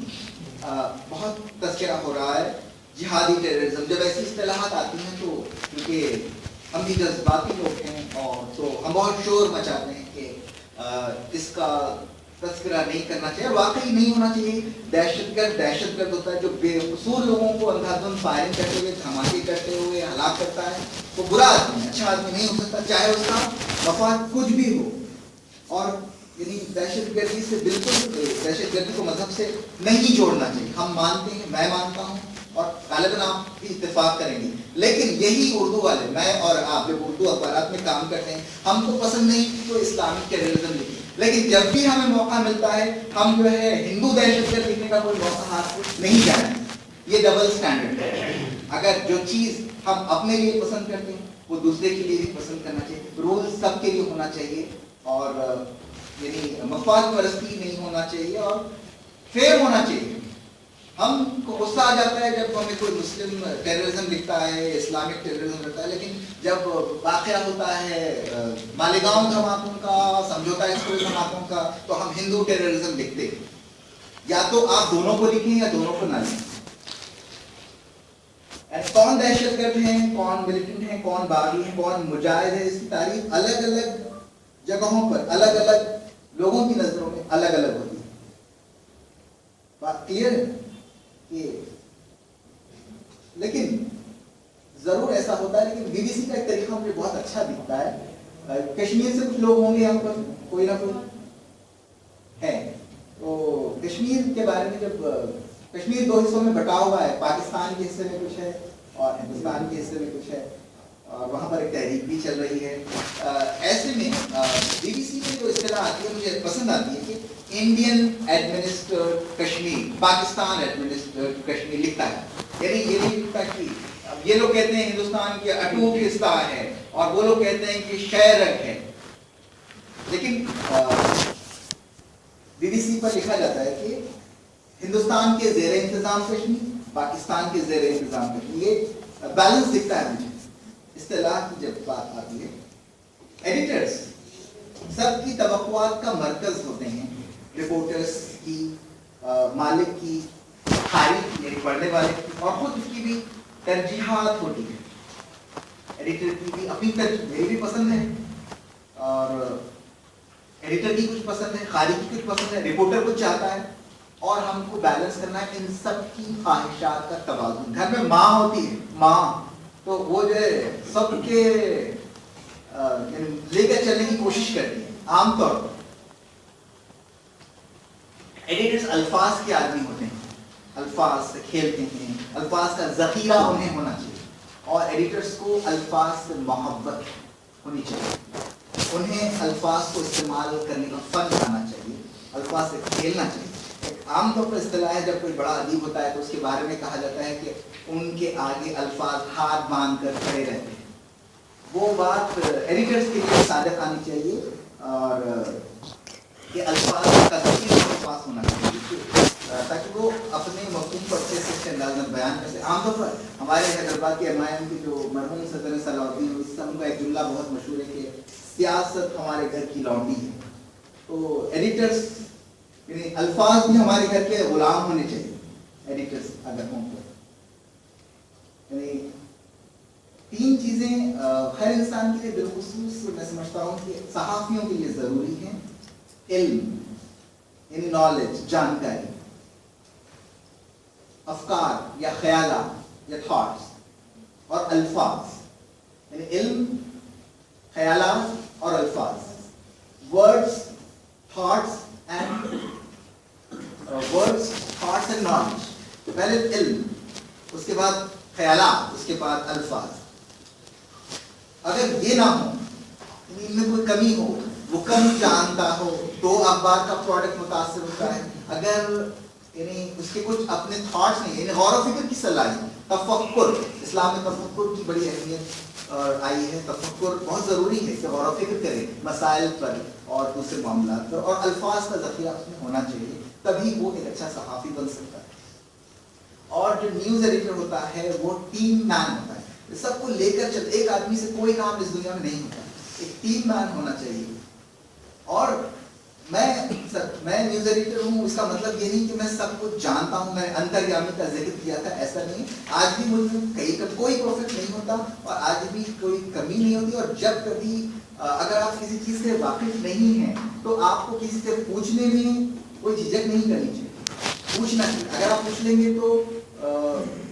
بہت تذکرہ ہو رہا ہے, جہادی ٹیررزم. جب ایسی اصطلاحات آتی ہیں تو کیونکہ ہم بھی جذباتی لوگ ہیں, اور تو ہم بہت شور مچاتے ہیں کہ اس کا تذکرہ نہیں کرنا چاہیے, واقعی نہیں ہونا چاہیے. دہشت گرد ہوتا ہے جو بے قصور لوگوں کو اندھا دھند فائرنگ کرتے ہوئے, دھماکے کرتے ہوئے ہلاک کرتا ہے. وہ برا آدمی ہے, اچھا آدمی نہیں ہو سکتا, چاہے اس کا مفاد کچھ بھی ہو. اور یعنی دہشت گردی سے بالکل دہشت گردی کو مذہب سے نہیں جوڑنا چاہیے. ہم مانتے ہیں, میں مانتا ہوں, اور غالباً آپ بھی اتفاق کریں گے. لیکن یہی اردو والے, میں اور آپ جب اردو اخبارات میں کام کرتے ہیں, ہم کو پسند نہیں تو اسلامک ٹیررزم لکھیں, لیکن جب بھی ہمیں موقع ملتا ہے ہم جو ہے ہندو دہشت گرد لکھنے کا کوئی موقع ہاتھ نہیں جانا. یہ ڈبل اسٹینڈرڈ ہے. اگر جو چیز ہم اپنے لیے پسند کرتے ہیں وہ دوسرے کے لیے بھی پسند کرنا چاہیے. رول سب کے لیے ہونا چاہیے, اور یعنی مفاد پرستی نہیں ہونا چاہیے, اور فیئر ہونا چاہیے. ہم کو غصہ آ جاتا ہے جب ہمیں کوئی مسلم ٹیررزم لکھتا ہے, اسلامک ٹیررزم لکھتا ہے, لیکن جب واقعہ ہوتا ہے مالیگاؤں دھماکوں کا, سمجھوتا ایکسپریس دھماکوں کا, تو ہم ہندو ٹیررزم لکھتے ہیں. یا تو آپ دونوں کو لکھیں یا دونوں کو نہ لکھیں. کون دہشت گرد ہیں, کون ملیٹنٹ ہیں, کون باغی ہیں, کون مجاہد ہے, اس کی تعریف الگ الگ جگہوں پر الگ الگ لوگوں کی نظروں میں الگ الگ ہوتی ہے. بات کلیئر ہے کہ لیکن ضرور ایسا ہوتا ہے. لیکن BBC کا ایک طریقہ مجھے بہت اچھا دکھتا ہے. کشمیر سے کچھ لوگ ہوں گے یہاں پر, کوئی نہ کوئی ہے. تو کشمیر کے بارے میں, جب کشمیر 2 حصوں میں بٹا ہوا ہے, پاکستان کے حصے میں کچھ ہے اور ہندوستان کے حصے میں کچھ ہے, اور وہاں پر ایک تحریک بھی چل رہی ہے. ایسے میں BBC میں جو اصطلاح آتی ہے مجھے پسند آتی ہے کہ Indian administered Kashmir, Pakistan administered Kashmir لکھتا ہے. یعنی یہ نہیں لکھتا کہ اب یہ لوگ کہتے ہیں ہندوستان کی اٹوٹ حصہ ہے اور وہ لوگ کہتے ہیں کہ شہ رگ ہے، لیکن BBC پر لکھا جاتا ہے کہ ہندوستان کے زیر انتظام کشمیر، پاکستان کے زیر انتظام کشمیر، یہ بیلنس دکھتا ہے مجھے اصطلاح کی جب بات آتی ہے۔ ایڈیٹرز سب کی توقعات کا مرکز ہوتے ہیں، رپورٹرز کی، مالک کی، قاری کی یعنی پڑھنے والے کی، اور خود اس کی بھی ترجیحات ہوتی ہے۔ ایڈیٹر کی بھی اپنی ترجیح، میری بھی پسند ہے اور ایڈیٹر کی کچھ پسند ہے، قاری کی کچھ پسند ہے، رپورٹر کچھ چاہتا ہے، اور ہم کو بیلنس کرنا ہے ان سب کی خواہشات کا توازن۔ گھر میں ماں ہوتی ہے، ماں تو وہ جو ہے سب کے لے کر چلنے کی کوشش کرتی ہے۔ عام طور پر ایڈیٹرز الفاظ کے آدمی ہوتے ہیں، الفاظ سے کھیلتے ہیں، الفاظ کا ذخیرہ انہیں ہونا چاہیے، اور ایڈیٹرز کو الفاظ سے محبت ہونی چاہیے، انہیں الفاظ کو استعمال کرنے کا فن آنا چاہیے، الفاظ سے کھیلنا چاہیے۔ عام طور پر اصطلاح ہے جب کوئی بڑا ادیب ہوتا ہے تو اس کے بارے میں کہا جاتا ہے کہ ان کے آگے الفاظ ہاتھ باندھ کر کھڑے رہتے ہیں۔ وہ بات ایڈیٹرز کے لیے صادق آنی چاہیے، اور یہ الفاظ کا ذخیرہ الفاظ ہونا چاہیے تاکہ وہ اپنے مفہوم کو اچھے سے انداز میں بیان کر سکیں۔ عام طور پر ہمارے حیدرآباد کے MIM کے جو مرحوم صدر صلاح الدین ان کا ایک جملہ بہت مشہور ہے کہ سیاست ہمارے گھر کی لونڈی ہے۔ تو ایڈیٹرز یعنی الفاظ بھی ہمارے گھر کے غلام ہونے چاہیے، ایڈیٹرز اگر ہوں تو۔ یعنی تین چیزیں ہر انسان کے لیے بالخصوص میں سمجھتا ہوں کہ صحافیوں کے لیے ضروری ہیں: علم یعنی نالج، جانکاری، افکار یا خیالات یا تھاٹس، اور الفاظ یعنی علم، خیالات اور الفاظ، ورڈز، تھاٹس اینڈ نالج۔ پہلے علم، اس کے بعد خیالات، اس کے بعد الفاظ۔ اگر یہ نہ ہو، ان میں کوئی کمی ہو، وہ کم جانتا ہو تو اخبار کا پروڈکٹ متاثر ہوتا ہے۔ اگر یعنی اس کے کچھ اپنے تھاٹس نہیں، یعنی غور و فکر کی صلاحیت، تفکر، اسلام میں تفکر کی بڑی اہمیت آئی ہے۔ تفکر بہت ضروری ہے کہ غور و فکر کرے مسائل پر اور دوسرے معاملات پر، اور الفاظ کا ذخیرہ اس میں ہونا چاہیے، تبھی وہ ایک اچھا صحافی بن سکتا ہے۔ اور جو نیوز ایڈیٹر ہوتا ہے وہ ٹیم مین ہوتا ہے، سب کو لے کر چل، ایک آدمی سے کوئی کام اس دنیا میں نہیں ہوتا، ایک ٹیم مین ہونا چاہیے۔ اور میں نیوز ایڈیٹر ہوں، اس کا مطلب یہ نہیں کہ میں سب کچھ جانتا ہوں، میں انتریامی کا ذکر کیا تھا، ایسا نہیں۔ آج بھی مجھ میں کوئی پروفٹ نہیں ہوتا، اور آج بھی کوئی کمی نہیں ہوتی، اور جب کبھی اگر آپ کسی چیز سے واقف نہیں ہیں تو آپ کو کسی سے پوچھنے میں کوئی جھجک نہیں کرنی چاہیے، پوچھنا چاہیے۔ اگر آپ پوچھ لیں گے تو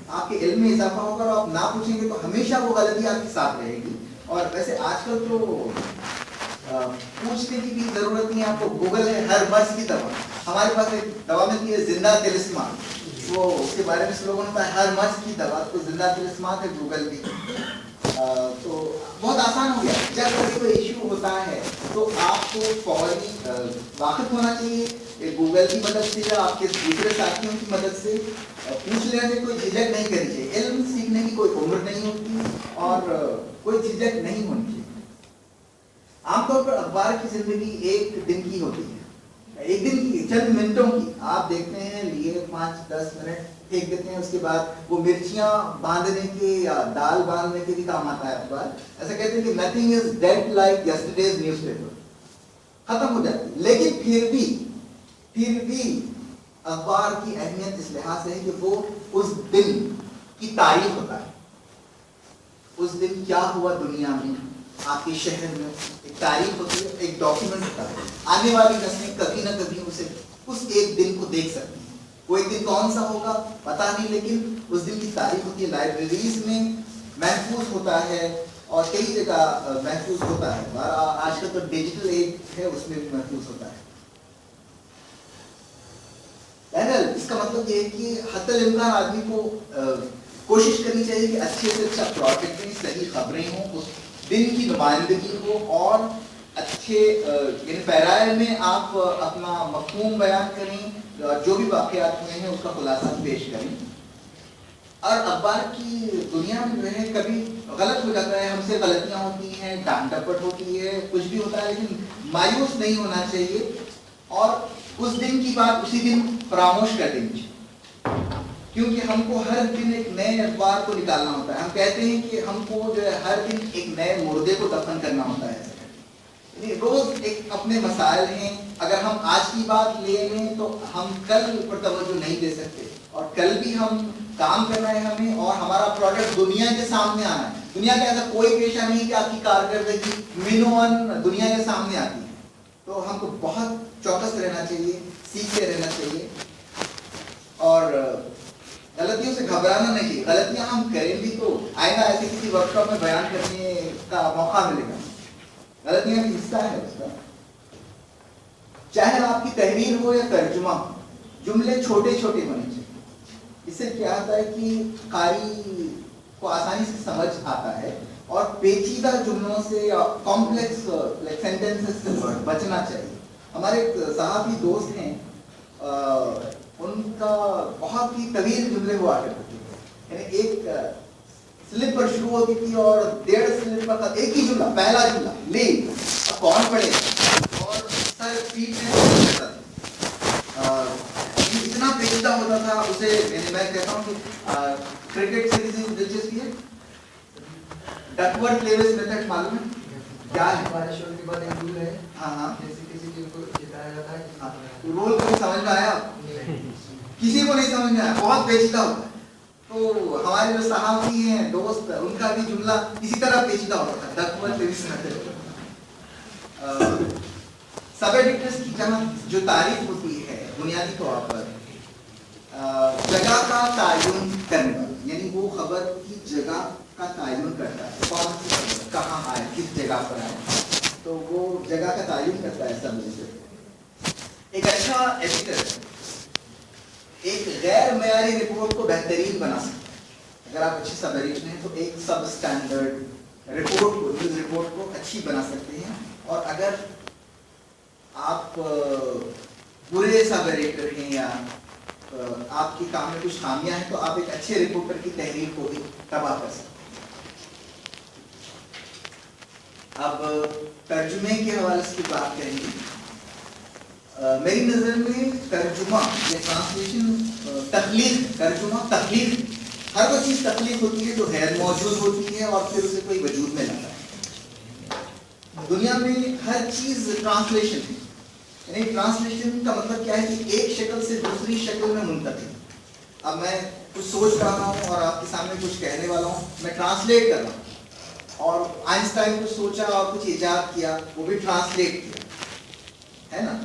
آپ کے علم میں اضافہ ہوگا، اور آپ نہ پوچھیں گے تو ہمیشہ وہ غلطی آپ کے ساتھ رہے گی۔ اور ویسے آج کل تو پوچھنے کی بھی ضرورت نہیں ہے، آپ کو گوگل ہے ہر مرض کی دوا۔ ہمارے پاس ایک دوا ملتی ہے زندہ تلسمات، وہ اس کے بارے میں سلوگن ہوتا ہے ہر مرض کی دوا، تو زندہ تلسمات ہے گوگل بھی۔ تو بہت آسان ہو گیا، جب کبھی کوئی ایشو ہوتا ہے تو آپ کو فوری واقف ہونا چاہیے، گوگل کی مدد سے یا آپ کے دوسرے ساتھیوں کی مدد سے پوچھ لینے سے کوئی جھجک نہیں کرنی چاہیے۔ علم سیکھنے کی کوئی عمر نہیں ہوتی اور کوئی جھجک نہیں ہونی چاہیے۔ عام طور پر اخبار کی زندگی ایک دن کی ہوتی ہے، ایک دن کی، چند منٹوں کی۔ آپ دیکھتے ہیں لیے 5-10 منٹ پھینک دیتے ہیں، اس کے بعد وہ مرچیاں باندھنے کے یا دال باندھنے کے بھی کام آتا ہے اخبار۔ ایسا کہتے ہیں کہ nothing is dead like yesterday's newspaper، ختم ہو جاتی ہے۔ لیکن پھر بھی اخبار کی اہمیت اس لحاظ سے ہے کہ وہ اس دن کی تاریخ ہوتا ہے، اس دن کیا ہوا دنیا میں، آپ کے شہر میں، ایک تاریخ ہوتی ہے، ایک ڈاکیومنٹ ہوتا ہے۔ آنے والی نسلیں کبھی نہ کبھی اس ایک دن کو دیکھ سکتی ہیں۔ وہ ایک دن کون سا ہوگا پتہ نہیں، لیکن اس دن کی تاریخ ہوتی ہے، لائبریریز میں محفوظ ہوتا ہے اور کئی جگہ محفوظ ہوتا ہے۔ آج کل تو ڈیجیٹل ایج ہے، اس میں بھی محفوظ ہوتا ہے۔ بہرحال اس کا مطلب یہ ہے کہ حتی الامکان آدمی کو کوشش کرنی چاہیے کہ اچھے سے اچھا پروجیکٹ میں صحیح خبریں ہوں، اس دن کی نمائندگی ہو، اور اچھے یعنی پیرائے میں آپ اپنا مفہوم بیان کریں، جو بھی واقعات ہوئے ہیں اس کا خلاصہ پیش کریں۔ اور اخبار کی دنیا میں جو ہے کبھی غلط ہو جاتا ہے, ہم سے غلطیاں ہوتی ہیں, ڈانٹ ڈپٹ ہوتی ہے, کچھ بھی ہوتا ہے, لیکن مایوس نہیں ہونا چاہیے اور اس دن کی بات اسی دن فراموش کر دینی چاہیے, کیونکہ ہم کو ہر دن ایک نئے اخبار کو نکالنا ہوتا ہے. ہم کہتے ہیں کہ ہم کو جو ہے ہر دن ایک نئے مردے کو دفن کرنا ہوتا ہے. روز ایک اپنے مسائل ہیں, اگر ہم آج کی بات لے لیں تو ہم کل پر توجہ نہیں دے سکتے, اور کل بھی ہم کام کرنا ہے ہمیں, اور ہمارا پروڈکٹ دنیا کے سامنے آنا ہے. دنیا کا ایسا کوئی پیشہ نہیں کہ آپ کی کارکردگی منوان دنیا کے سامنے آتی ہے. تو ہم کو بہت چوکس رہنا چاہیے, سیکھتے رہنا چاہیے, اور غلطیوں سے گھبرانا نہیں چاہیے. غلطیاں ہم کریں بھی تو آئندہ ایسے کسی ورک شاپ میں بیان کرنے کا موقع ملے گا. غلطیاں بھی حصہ ہے اس کا. چاہے آپ کی تحریر ہو یا ترجمہ, جملے چھوٹے چھوٹے ہونے چاہیے. اس سے کیا ہوتا ہے کہ قاری کو آسانی سے سمجھ آتا ہے, اور پیچیدہ جملوں سے یا کمپلیکس سینٹینسز سے بچنا چاہیے. ہمارے ایک صحافی دوست ہیں, ان کا بہت ہی طویل جملے ہوا کرتے تھے, یعنی ایک سلپ پر شروع ہوتی تھی اور 1.5 سلپ پر تک ایک ہی جملہ, پہلا جملہ لے, اب کون پڑھے, اور سر پیٹ میں تھا, اتنا پیچیدہ ہوتا تھا اسے. میں کہتا ہوں کہ کرکٹ سے کسی دلچسپی ہے, ڈکورتھ لیوس میتھڈ معلوم ہے کیا ہے؟ بارش ہونے کے بعد ایک رول ہے, ہاں ہاں, جیسے کسی ٹیم کو جتایا جاتا ہے. رول کو سمجھ میں آیا؟ کسی کو نہیں سمجھ میں آیا, بہت پیچیدہ ہوتا ہے. تو ہمارے جو صحافی ہیں دوست, ان کا بھی جملہ اسی طرح پیچیدہ ہوتا ہے, ڈکورتھ لیوس میتھڈ. سب ایڈیٹرز کی جہاں جو تعریف ہوتی ہے بنیادی طور پر جگہ کا تعین کرنے والا, یعنی وہ خبر کی جگہ کا تعین کرتا ہے, کون سی خبر کہاں آئے, کس جگہ پر آئے, تو وہ جگہ کا تعین کرتا ہے سب ایڈیٹر. ایک اچھا ایڈیٹر ایک غیر معیاری رپورٹ کو بہترین بنا سکتا ہے. اگر آپ اچھے سب ایڈیٹر ہیں تو ایک سب اسٹینڈرڈ رپورٹ کو, نیوز رپورٹ کو اچھی بنا سکتے ہیں. اور اگر آپ برے سب ایڈیٹر ہیں یا آپ کے کام میں کچھ خامیاں ہیں تو آپ ایک اچھے رپورٹر کی تحریر کو بھی تباہ کر سکتے ہیں. اب ترجمے کے حوالے سے بات کریں گے. میری نظر میں ترجمہ یا ٹرانسلیشن تخلیق, ترجمہ تخلیق, ہر وہ چیز تخلیق ہوتی ہے جو غیر موجود ہوتی ہے اور پھر اسے کوئی وجود میں لاتا ہے. دنیا میں ہر چیز ٹرانسلیشن ہے, یعنی ٹرانسلیشن کا مطلب کیا ہے کہ ایک شکل سے دوسری شکل میں منتقل. اب میں کچھ سوچ رہا ہوں اور آپ کے سامنے کچھ کہنے والا ہوں, میں ٹرانسلیٹ کر رہا ہوں, اور آئنسٹائن کچھ سوچا اور کچھ ایجاد کیا, وہ بھی ٹرانسلیٹ کیا, ہے نا.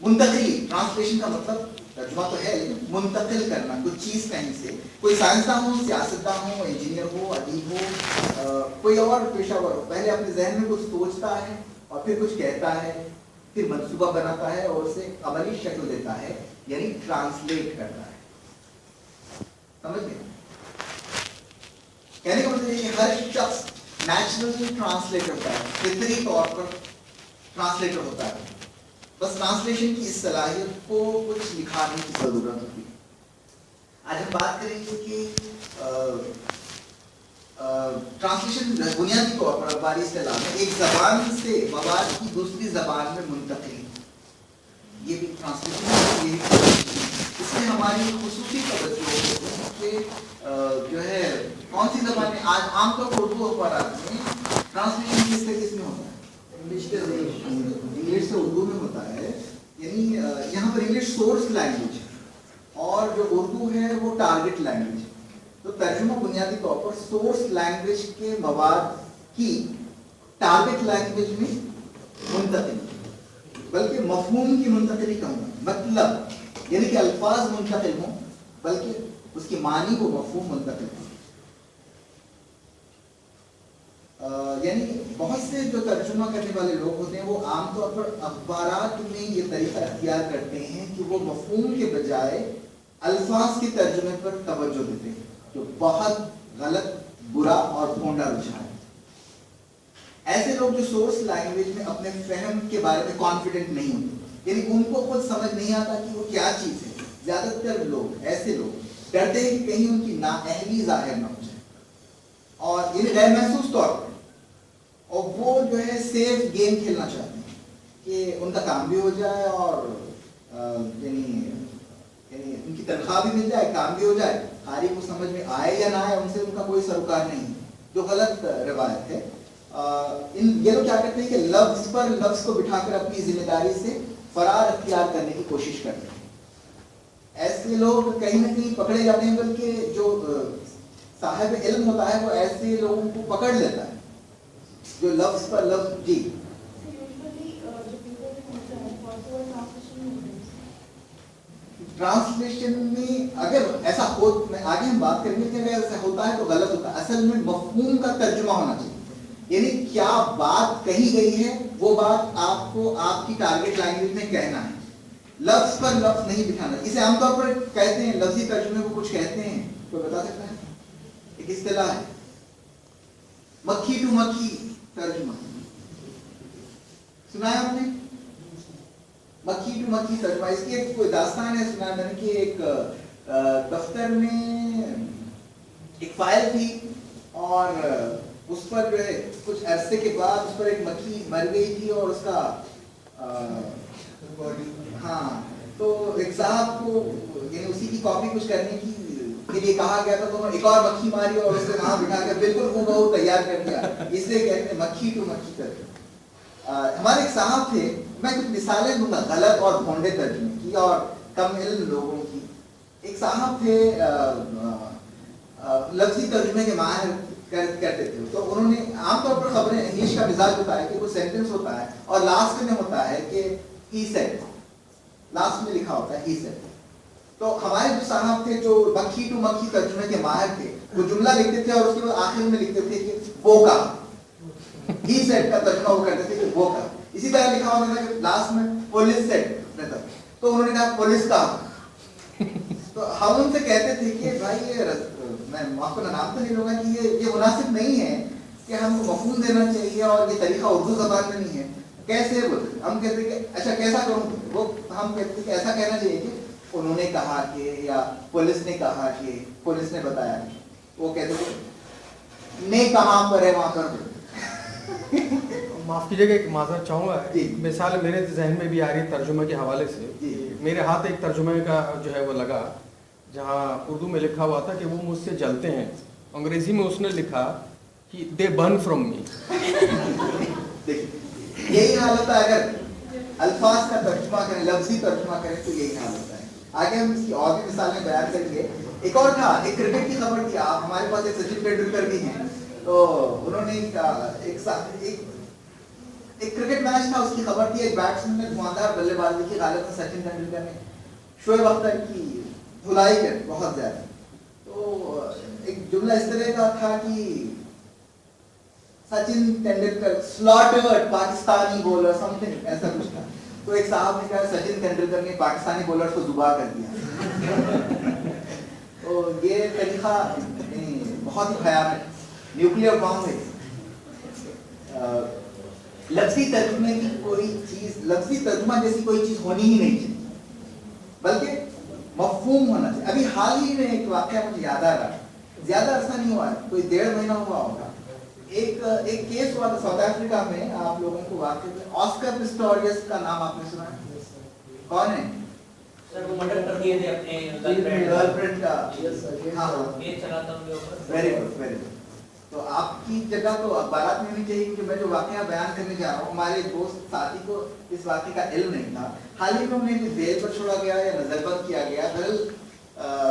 منتقلی, ٹرانسلیشن کا مطلب ترجمہ تو ہے لیکن منتقل کرنا کچھ چیز کہیں سے. کوئی سائنسداں ہو, سیاستداں ہو, انجینئر ہو, ادیب ہو, کوئی اور پیشہ ور ہو, پہلے اپنے ذہن میں کچھ سوچتا ہے اور پھر کچھ کہتا ہے, پھر منصوبہ بناتا ہے اور اسے عملی شکل دیتا ہے, یعنی ٹرانسلیٹ کرتا ہے. سمجھ گئے؟ کہنے کا مطلب یہ کہ ہر شخص نیچرلی ٹرانسلیٹر ہوتا ہے, فطری طور پر ٹرانسلیٹر ہوتا ہے. بس ٹرانسلیشن کی اس صلاحیت کو کچھ نکھارنے کی ضرورت ہوتی ہے. آج ہم بات کریں گے کہ ٹرانسلیشن بنیادی طور پر اخباری اصطلاح میں ایک زبان سے مواد کی دوسری زبان میں منتقلی, یہ بھی ٹرانسلیشن ہے. اس میں ہماری خصوصی توجہ ہوتی ہے کہ جو ہے کون سی زبان میں. آج عام طور پر اردو اخبارات میں ٹرانسلیشن کس سے کس میں ہوتا ہے؟ انگلش سے اردو میں ہوتا ہے, یعنی یہاں پر انگلش سورس لینگویج ہے اور جو اردو ہے وہ ٹارگٹ لینگویج ہے. تو ترجمہ بنیادی طور پر سورس لینگویج کے مواد کی ٹارگٹ لینگویج میں منتقلی, بلکہ مفہوم کی منتقلی کا ہونا, مطلب یعنی کہ الفاظ منتقل ہوں بلکہ اس کی معنی کو مفہوم منتقل ہوں. یعنی بہت سے جو ترجمہ کرنے والے لوگ ہوتے ہیں وہ عام طور پر اخبارات میں یہ طریقہ اختیار کرتے ہیں کہ وہ مفہوم کے بجائے الفاظ کے ترجمے پر توجہ دیتے ہیں, جو بہت غلط, برا اور پھونڈا رجحان ہے. ایسے لوگ جو سورس لینگویج میں اپنے فہم کے بارے میں کانفیڈنٹ نہیں ہوتے, یعنی ان کو خود سمجھ نہیں آتا کہ وہ کیا چیز ہے. زیادہ تر لوگ ایسے لوگ ڈرتے ہیں کہ کہیں ان کی نااہلی ظاہر نہ ہو جائے اور یہ غیر محسوس طور پر, اور وہ جو ہے سیف گیم کھیلنا چاہتے ہیں کہ ان کا کام بھی ہو جائے اور یعنی ان کی تنخواہ بھی مل جائے, کام بھی ہو جائے, قاری کو سمجھ میں آئے یا نہ آئے ان سے ان کا کوئی سروکار نہیں, جو غلط روایت ہے. یہ لوگ کیا کرتے ہیں کہ لفظ پر لفظ کو بٹھا کر اپنی ذمہ داری سے فرار اختیار کرنے کی کوشش کرتے ہیں. ایسے لوگ کہیں نہ کہیں پکڑے جاتے ہیں, بلکہ جو صاحب علم ہوتا ہے وہ ایسے لوگوں کو پکڑ لیتا ہے جو لفظ پر لفظ. جی ٹرانسلیشن میں اگر ایسا ہو, میں آگے ہم بات کریں گے کہ اگر ایسا ہوتا ہے تو غلط ہوتا ہے. اصل میں مفہوم کا ترجمہ ہونا چاہیے, یعنی کیا بات کہی گئی ہے وہ بات آپ کو آپ کی ٹارگٹ لینگویج میں کہنا ہے, لفظ پر لفظ نہیں بٹھانا. اسے عام طور پر کہتے ہیں لفظی ترجمے کو کچھ کہتے ہیں, کوئی بتا سکتا ہے؟ ایک اصطلاح ہے مکھی ٹو مکھی ترجمہ, سنا ہے آپ نے؟ مکھی ٹو مکھی ترجمہ. اس کی ایک کوئی داستان ہے, سنا میں نے کہ ایک دفتر میں ایک فائل تھی اور اس پر جو ہے کچھ عرصے کے بعد اس پر ایک مکھی مر گئی تھی اور اس کا ہاں تو ایک صاحب کو یعنی اسی کی کاپی کچھ کرنے کی کے لیے کہا گیا تھا, تو انہوں نے ایک اور مکھی ماری اور اسے وہاں بٹھا کر بالکل وہ بہت تیار کر دیا. اس لیے کہتے ہیں مکھی ٹو مکھی ترجمہ. ہمارے ایک صاحب تھے, میں کچھ مثالیں دوں گا غلط اور بھونڈے ترجمے کی اور کم علم لوگوں کی. ایک صاحب تھے لفظی ترجمے کے ماہر کرتے تھے, تو انہوں نے عام طور پر خبریں انگلش کا مزاج ہوتا ہے کہ کوئی سینٹینس ہوتا ہے اور لاسٹ میں ہوتا ہے کہ ہی سیڈ, لاسٹ میں لکھا ہوتا ہے ہی سیڈ. تو ہمارے جو صاحب تھے جو مکھی ٹو مکھی ترجمے کے ماہر تھے, وہ جملہ لکھتے تھے اور اس کے بعد آخر میں لکھتے تھے کہ وہ کہا, ہی سیڈ کا ترجمہ وہ کرتے تھے کہ وہ کہا. اسی طرح لکھا ہوتا تھا کہ لاسٹ میں پولیس سیڈ, تو انہوں نے کہا پولیس کہا. تو ہم ان سے کہتے تھے کہ بھائی یہ میں آپ کو نام تو نہیں لوں گا کہ یہ مناسب نہیں ہے کہ ہم کو مفہوم دینا چاہیے اور یہ طریقہ اردو زبان میں نہیں ہے. کیسے بولتے ہم کہتے کہ اچھا کیسا کروں, وہ ہم کہتے کہ ایسا کہنا چاہیے کہ انہوں نے کہا کہ, یا پولیس نے کہا کہ, پولیس نے بتایا. وہ کہتے تھے نے کہاں پر ہے وہاں پر. معاف کیجیے گا, ایک معذرت چاہوں گا. مثال میرے ذہن میں بھی آ رہی ہے ترجمے کے حوالے سے. میرے ہاتھ ایک ترجمے کا جو ہے وہ لگا جہاں اردو میں لکھا ہوا تھا کہ وہ مجھ سے جلتے ہیں, انگریزی میں اس نے لکھا کہ دے برن فرام می. یہی حال ہوتا ہے اگر الفاظ کا ترجمہ کریں, لفظی ترجمہ کریں تو یہی حال ہوتا ہے. آگے ہم اس کی اور بھی مثالیں بیان کریں گے. ایک اور تھا, ایک کرکٹ کی خبر تھی. آپ ہمارے پاس ایک سچن تندولکر بھی ہیں, تو انہوں نے ایک کرکٹ میچ تھا, اس کی خبر تھی. ایک بیٹسمین نے دھواندار بلے بازی کی, غالباً سچن تندولکر نے شعیب اختر کی دھلائی کر بہت زیادہ. تو ایک جملہ اس طرح کا تھا کہ Sachin Tendulkar slaughtered Pakistani bowler, something ایسا کچھ تھا. تو ایک صاحب نے کہا سچن تندولکر نے پاکستانی بولر کو ذبح کر دیا. تو یہ طریقہ بہت ہی خیانت, نیوکلیئر بام ہے. لفظی ترجمے کی کوئی چیز, لفظی ترجمہ جیسی کوئی چیز ہونی ہی نہیں چاہیے, بلکہ مفہوم ہونا چاہیے. ابھی حال ہی میں ایک واقعہ مجھے یاد آ رہا ہے, زیادہ عرصہ نہیں ہوا ہے, کوئی 1.5 مہینہ ہوا ہوگا. ایک کیس ہوا تھا ساؤتھ افریقہ میں. آپ لوگوں کو واقع آسکر پسٹوریس کا نام آپ نے سنا ہے؟ کون ہے؟ سر وہ مرڈر کر دیے تھے اپنے گرل فرینڈ کا. ہاں کیس چلا تھا ان کے اوپر. Very good very good. تو آپ کی جگہ تو اخبارات میں ہونی چاہیے, کیونکہ میں جو واقعہ بیان کرنے جا رہا ہوں ہمارے دوست ساتھی کو اس واقعے کا علم نہیں تھا. حال ہی میں انہیں جیل پر چھوڑا گیا یا نظر بند کیا گیا.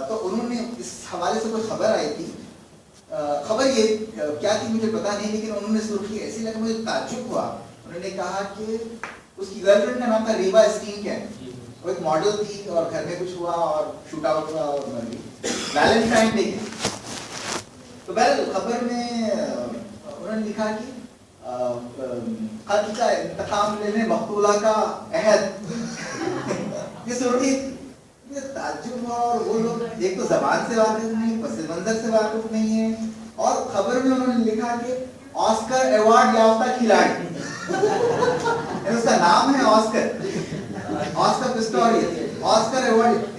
تو انہوں نے اس حوالے سے کوئی خبر آئی تھی, خبر یہ کیا تھی مجھے پتا نہیں, لیکن انہوں نے سرخی ایسی لگا, مجھے تعجب ہوا. انہوں نے کہا کہ اس کی گرل فرینڈ کا نام تھا ریوا اسٹینکین, وہ ایک ماڈل تھی اور گھر میں کچھ ہوا اور شوٹ آؤٹ ہوا اور مر گئی ویلنٹائن ڈے کے. تو بہرحال خبر میں انہوں نے لکھا کہ قتل کا انتقام لینے مقتولہ کا عہد. یہ سرخی تعجب ہوا, اور وہ لوگ ایک تو زبان سے واقف نہیں, پس منظر سے واقف نہیں ہے, اور خبر میں انہوں نے لکھا کہ آسکر ایوارڈ یافتہ کھلاڑی, اس کا نام ہے Oscar, Oscar Pistorius, Oscar award.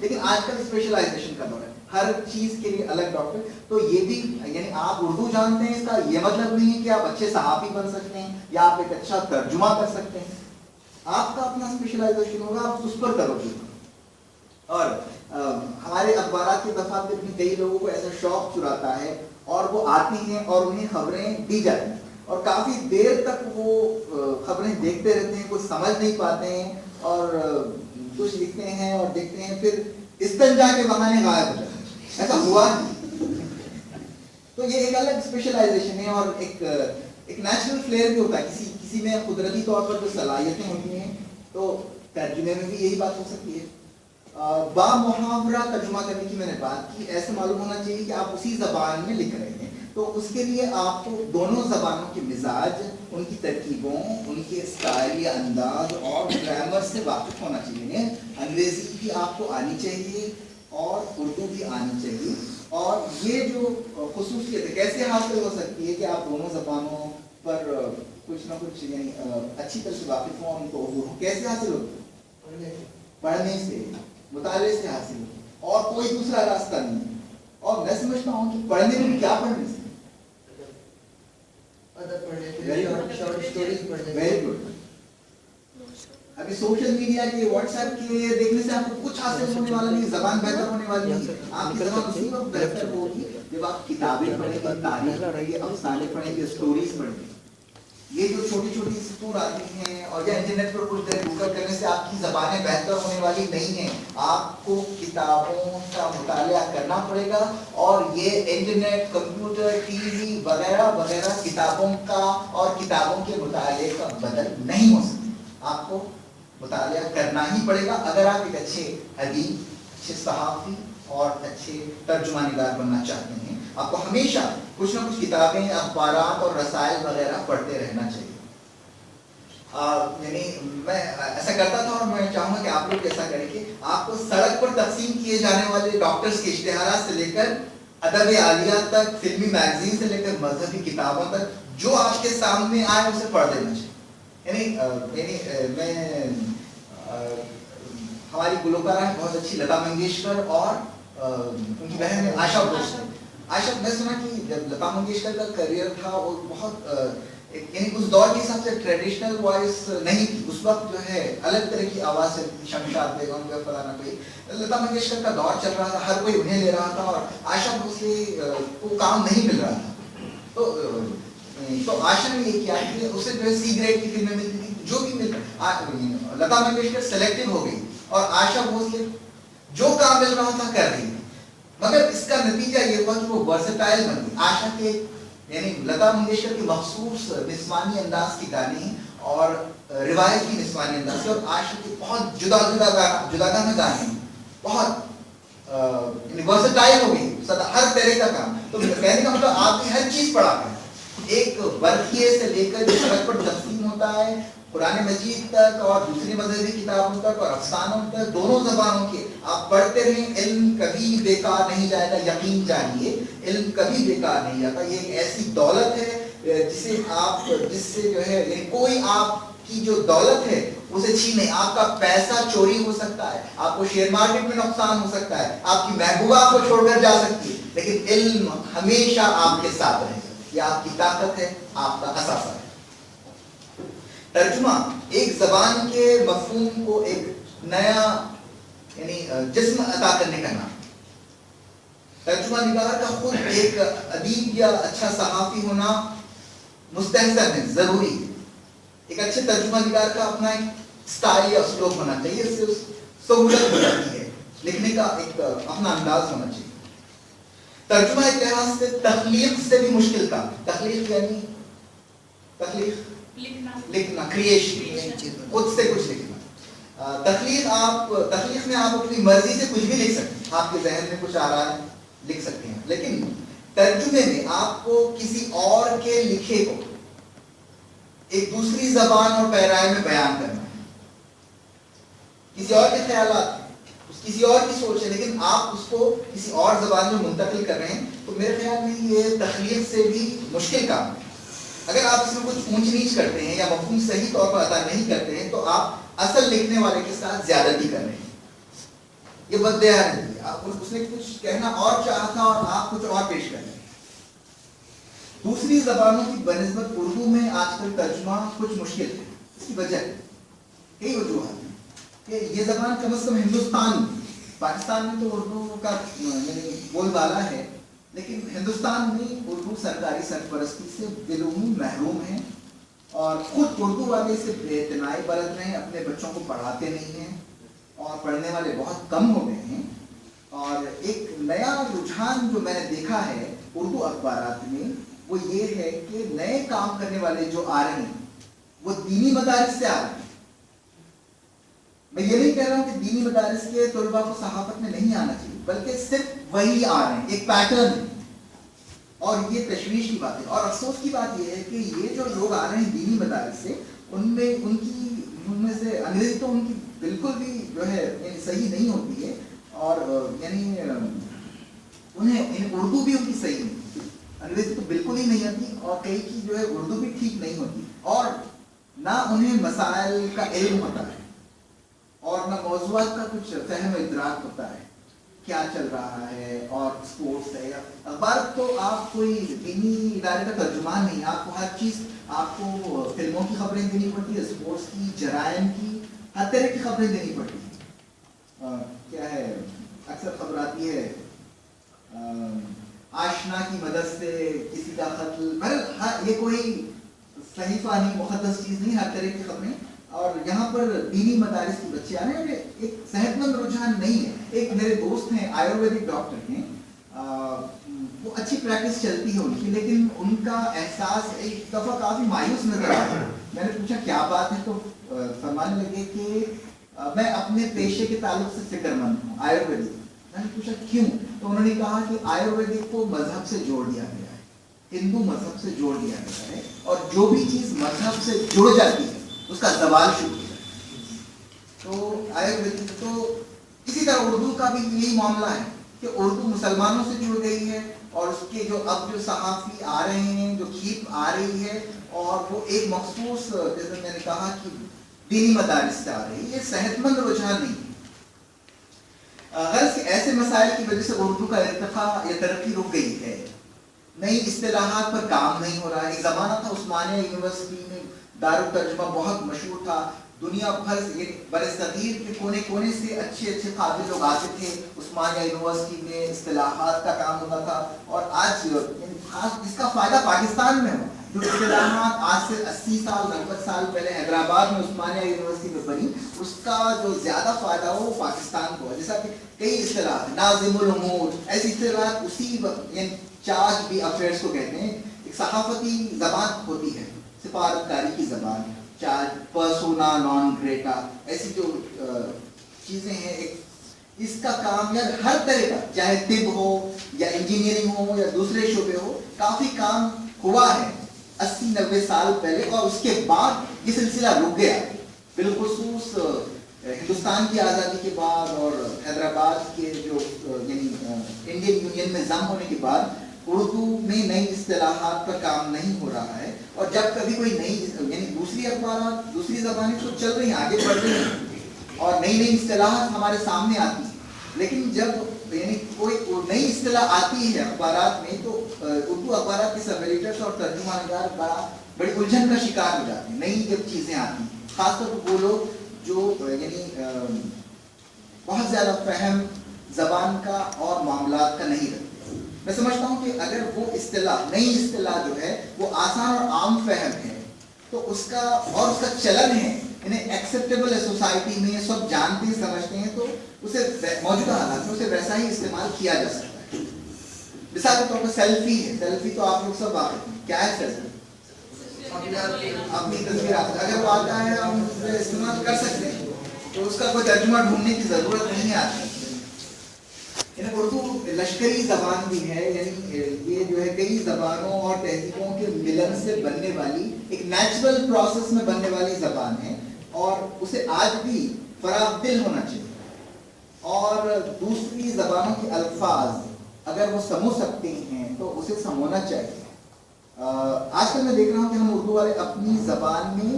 لیکن آج کل اسپیشلائزیشن کا دور ہے, ہر چیز کے لیے الگ ڈاکٹر. تو یہ بھی یعنی آپ اردو جانتے ہیں, اس کا یہ مطلب نہیں ہے کہ آپ اچھے صحافی بن سکتے ہیں یا آپ ایک اچھا ترجمہ کر سکتے ہیں. آپ کا اپنا اسپیشلائزیشن ہوگا, آپ اس پر کرو گے. اور ہمارے اخبارات کے دفعات میں بھی کئی لوگوں کو ایسا شوق چراتا ہے اور وہ آتی ہیں اور انہیں خبریں دی جاتی ہیں اور کافی دیر تک وہ خبریں دیکھتے رہتے ہیں, کچھ سمجھ نہیں پاتے ہیں اور کچھ لکھتے ہیں اور دیکھتے ہیں, پھر استنجا کے بہانے غائب ہو جاتے ہیں. ایسا ہوا نہیں. تو یہ ایک الگ اسپیشلائزیشن ہے اور ایک نیچرل فلیئر بھی ہوتا ہے. کسی میں قدرتی طور پر جو صلاحیتیں ہوتی ہیں, تو ترجمے میں بھی یہی بات ہو سکتی ہے. با محاورہ ترجمہ کرنے کی میں نے بات کی. ایسے معلوم ہونا چاہیے کہ آپ اسی زبان میں لکھ رہے ہیں, تو اس کے لیے آپ کو دونوں زبانوں کے مزاج, ان کی ترکیبوں, ان کے اسٹائل یا انداز اور گرامر سے واقف ہونا چاہیے. انگریزی بھی آپ کو آنی چاہیے اور اردو بھی آنی چاہیے. اور یہ جو خصوصیت ہے کیسے حاصل ہو سکتی ہے کہ آپ دونوں زبانوں پر کچھ نہ کچھ یعنی اچھی طرح سے واقف ہوں, ان کو کیسے حاصل ہوتی ہے؟ پڑھنے سے, مطالعے سے حاصل ہو, اور کوئی دوسرا راستہ نہیں ہے. اور میں سمجھتا ہوں کہ پڑھنے میں کیا پڑھنے سے, ویری گڈ. ابھی سوشل میڈیا کے واٹس ایپ کے دیکھنے سے آپ کو کچھ حاصل ہونے والا نہیں, زبان بہتر ہونے والی نہیں. آپ کی زبان اسی وقت بہتر ہوگی جب آپ کتابیں پڑھیں گے, تاریخ پڑھیں گے, افسانے پڑھیں گے, اسٹوریز پڑھیں گے. یہ جو چھوٹی چھوٹی سطور آتی ہیں اور یا انٹرنیٹ پر کچھ دیر گوگل کرنے سے آپ کی زبانیں بہتر ہونے والی نہیں ہیں. آپ کو کتابوں کا مطالعہ کرنا پڑے گا, اور یہ انٹرنیٹ, کمپیوٹر, ٹی وی وغیرہ وغیرہ کتابوں کا اور کتابوں کے مطالعے کا بدل نہیں ہو سکتا. آپ کو مطالعہ کرنا ہی پڑے گا اگر آپ ایک اچھے ادیب, اچھے صحافی اور اچھے ترجمہ نگار بننا چاہتے ہیں. آپ کو ہمیشہ کچھ نہ کچھ کتابیں, اخبارات اور رسائل وغیرہ پڑھتے رہنا چاہیے. یعنی میں ایسا کرتا تھا اور میں چاہوں گا کہ آپ لوگ ایسا کریں کہ آپ کو سڑک پر تقسیم کیے جانے والے ڈاکٹرز کے اشتہارات سے لے کر ادب عالیہ تک, فلمی میگزین سے لے کر مذہبی کتابوں تک, جو آپ کے سامنے آئے اسے پڑھ دینا چاہیے. یعنی میں ہماری گلوکارہ ہے بہت اچھی لتا منگیشکر اور ان کی بہن ہے آشا بھوسلے. آشا, میں سنا کہ جب لتا منگیشکر کا کریئر تھا وہ بہت یعنی اس دور کے حساب سے ٹریڈیشنل وائس نہیں تھی. اس وقت جو ہے الگ طرح کی آواز چلتی تھی, شمشاد بیگم کا فلانا کوئی. لتا منگیشکر کا دور چل رہا تھا, ہر کوئی انہیں لے رہا تھا اور آشا بھوسلے کو کام نہیں مل رہا تھا. تو آشا نے یہ کیا کہ اسے جو ہے سی گریڈ کی فلمیں ملتی تھی, جو بھی ملتا. لتا منگیشکر سلیکٹو ہو گئی اور آشا بھوسلے جو کام مل رہا تھا کر رہی تھی. مگر اس کا نتیجہ یہ ہوا کہ وہ ورسٹائل بن گئی. آشا کے یعنی لتا منگیشکر کے مخصوص نسوانی انداز کے گانے اور روایتی نسوانی انداز کے, اور آشا کے بہت جدا گانا گانے, بہت ورسٹائل ہو گئی, ہر طرح کا کام. تو کہنے کا مطلب آپ نے ہر چیز پڑھا ہے, ایک برقیے سے لے کر جو سڑک پر تقسیم ہوتا ہے قرآن مجید تک اور دوسری مذہبی کتابوں تک اور افسانوں تک, دونوں زبانوں کے آپ پڑھتے رہیں. علم کبھی بیکار نہیں جائے گا, یقین جانیے علم کبھی بیکار نہیں جاتا. یہ ایک ایسی دولت ہے جس سے جو ہے یعنی کوئی آپ کی جو دولت ہے اسے چھینے. آپ کا پیسہ چوری ہو سکتا ہے, آپ کو شیئر مارکیٹ میں نقصان ہو سکتا ہے, آپ کی محبوبہ آپ کو چھوڑ کر جا سکتی ہے, لیکن علم ہمیشہ آپ کے ساتھ رہے گا. یہ آپ کی طاقت ہے, آپ کا اثاثہ ہے. ترجمہ ایک زبان کے مفہوم کو ایک نیا یعنی جسم عطا کرنے کا نام. ترجمہ نگار کا خود ایک ادیب یا اچھا صحافی ہونا مستحسن ہے, ضروری ہے. ایک اچھے ترجمہ نگار کا اپنا ایک سٹائل یا اسلوب ہونا چاہیے, اس سے سہولت ہو جاتی ہے, لکھنے کا ایک اپنا انداز ہونا چاہیے. ترجمہ ایک لحاظ سے تخلیق سے بھی مشکل کام. تخلیق یعنی لکھنا, کریشن, خود سے کچھ لکھنا. تخلیق میں آپ اپنی مرضی سے کچھ بھی لکھ سکتے ہیں, آپ کے ذہن میں کچھ آ رہا ہے لکھ سکتے ہیں. لیکن ترجمے میں آپ کو کسی اور کے لکھے کو ایک دوسری زبان اور پیرائے میں بیان کرنا ہے. کسی اور کے خیالات, کسی اور کی سوچ ہے, لیکن آپ اس کو کسی اور زبان میں منتقل کر رہے ہیں. تو میرے خیال میں یہ تخلیق سے بھی مشکل کام ہے. اگر آپ اس میں کچھ اونچ نیچ کرتے ہیں یا مفہوم صحیح طور پر ادا نہیں کرتے ہیں تو آپ اصل لکھنے والے کے ساتھ زیادتی کر رہے ہیں. یہ بدیا ہے, اس نے کچھ کہنا اور چاہا تھا اور آپ کچھ اور پیش کر رہے. دوسری زبانوں کی بنسبت اردو میں آج کل ترجمہ کچھ مشکل ہے. اس کی وجہ کئی وجوہات ہیں کہ یہ زبان کم از کم ہندوستان میں, پاکستان میں تو اردو کا یعنی بول بالا ہے, لیکن ہندوستان میں اردو سرکاری سرپرستی سے بالعموم محروم ہے, اور خود اردو والے سے بے اعتنائی برت رہے ہیں, اپنے بچوں کو پڑھاتے نہیں ہیں, اور پڑھنے والے بہت کم ہو گئے ہیں. اور ایک نیا رجحان جو میں نے دیکھا ہے اردو اخبارات میں وہ یہ ہے کہ نئے کام کرنے والے جو آ رہے ہیں وہ دینی مدارس سے آ رہے ہیں. میں یہ نہیں کہہ رہا ہوں کہ دینی مدارس کے طلباء کو صحافت میں نہیں آنا چاہیے, بلکہ صرف وہی آ رہے ہیں, ایک پیٹرن ہے, اور یہ تشویش کی بات ہے. اور افسوس کی بات یہ ہے کہ یہ جو لوگ آ رہے ہیں دینی مدارس سے, ان میں سے انگریزی تو ان کی بالکل بھی جو ہے یعنی صحیح نہیں ہوتی ہے, اور یعنی انہیں اردو بھی ان کی صحیح نہیں, انگریزی تو بالکل ہی نہیں آتی, اور کئی کی جو ہے اردو بھی ٹھیک نہیں ہوتی, اور نہ انہیں مسائل کا علم ہوتا ہے, اور نہ موضوعات کا کچھ فہم و ادراک ہوتا ہے, کیا چل رہا ہے, اور سپورٹس ہے. اخبار تو آپ کوئی دینی ادارے کا ترجمان نہیں, آپ کو ہر چیز, آپ کو فلموں کی خبریں دینی پڑتی ہے, اسپورٹس کی, جرائم کی, ہر طرح کی خبریں دینی پڑتی ہیں. کیا ہے, اکثر خبر آتی ہے آشنا کی مدد سے کسی کا قتل, یہ کوئی صحیفہ نہیں, مقدس چیز نہیں, ہر طرح کی خبریں. اور یہاں پر دینی مدارس کے بچے آ رہے ہیں, ایک صحت مند رجحان نہیں ہے. ایک میرے دوست ہیں آیورویدک ڈاکٹر ہیں, وہ اچھی پریکٹس چلتی ہے ان کی, لیکن ان کا احساس ایک دفعہ کافی مایوس نظر آیا. میں نے پوچھا کیا بات ہے, تو فرمانے لگے کہ میں اپنے پیشے کے تعلق سے فکر مند ہوں, آیورویدک. میں نے پوچھا کیوں, تو انہوں نے کہا کہ آیورویدک کو مذہب سے جوڑ دیا گیا ہے, ہندو مذہب سے جوڑ دیا گیا ہے, اور جو بھی چیز مذہب سے جڑ جاتی ہے اس کا زوال شروع ہو جاتا ہے. تو آیورویدک, تو اسی طرح اردو کا بھی یہی معاملہ ہے کہ اردو مسلمانوں سے جڑ گئی ہے, اور اس کے جو اب جو صحافی آ رہے ہیں, جو کھیپ آ رہی ہے, اور وہ ایک مخصوص, جیسے میں نے کہا کہ دینی مدارس سے آ رہی ہے, یہ صحت مند رجحان نہیں. غرض ایسے مسائل کی وجہ سے اردو کا ارتقاء یا ترقی رک گئی ہے. نئی اصطلاحات پر کام نہیں ہو رہا ہے. ایک زمانہ تھا عثمانیہ یونیورسٹی میں دارالترجمہ بہت مشہور تھا, دنیا بھر سے برصغیر کے کونے کونے سے اچھے اچھے قابل لوگ آتے تھے عثمانیہ یونیورسٹی میں, اصطلاحات کا کام ہوتا تھا. اور آج خاص اس کا فائدہ پاکستان میں ہو, جو اصطلاحات آج سے 80 سال 90 سال پہلے حیدرآباد میں عثمانیہ یونیورسٹی میں بنی, اس کا جو زیادہ فائدہ ہو وہ پاکستان کو ہے. جیسا کہ کئی اصطلاحات, ناظم الامور, ایسی اصطلاحات اسی وقت, یعنی چارج بھی افیئرس کو کہتے ہیں. ایک صحافتی زبان ہوتی ہے, سفارتکاری کی زبان, چارج, پرسونا نان گریٹا, ایسی جو چیزیں ہیں. ایک اس کا کام یا ہر طرح کا, چاہے طب ہو یا انجینئرنگ ہو یا دوسرے شعبے ہو, کافی کام ہوا ہے 80-90 سال پہلے, اور اس کے بعد یہ سلسلہ رک گیا. بالخصوص ہندوستان کی آزادی کے بعد اور حیدرآباد کے جو یعنی انڈین یونین میں ضم ہونے کے بعد اردو میں نئی اصطلاحات پر کام نہیں ہو رہا ہے. اور جب کبھی کوئی نئی یعنی دوسری اخبارات دوسری زبانیں تو چل رہی ہیں, آگے بڑھ رہی ہیں, اور نئی نئی اصطلاحات ہمارے سامنے آتی ہیں, لیکن جب یعنی کوئی نئی اصطلاح آتی ہے اخبارات میں تو اردو اخبارات کے سب ایڈیٹرز اور ترجمہ نگار بڑی الجھن کا شکار ہو جاتے ہیں. نئی جب چیزیں آتی ہیں, خاص طور پر وہ لوگ جو یعنی بہت زیادہ فہم زبان کا اور معاملات کا نہیں رکھتے. میں سمجھتا ہوں کہ اگر وہ اصطلاح, نئی اصطلاح جو ہے وہ آسان اور عام فہم ہے, تو اس کا اور اس کا چلن ہے, انہیں ایکسیپٹیبل ہے سوسائٹی میں, سب جانتے ہیں سمجھتے ہیں, تو اسے موجودہ حالات میں اسے ویسا ہی استعمال کیا جا سکتا ہے. مثال کے طور پر سیلفی ہے, سیلفی تو آپ لوگ سب واقف ہیں, کیا ہے سیلفی؟ اپنی تصویر اگر وہ آتا ہے ہم اسے استعمال کر سکتے ہیں, تو اس کا کوئی ترجمہ ڈھونڈنے کی ضرورت نہیں آتی. اردو لشکری زبان بھی ہے, یعنی یہ جو ہے کئی زبانوں اور تہذیبوں کے ملن سے بننے والی ایک نیچرل پروسیس میں بننے والی زبان ہے, اور اسے آج بھی فراغ دل ہونا چاہیے. اور دوسری زبانوں کے الفاظ اگر وہ سمو سکتے ہیں تو اسے سمونا چاہیے. آج کل میں دیکھ رہا ہوں کہ ہم اردو والے اپنی زبان میں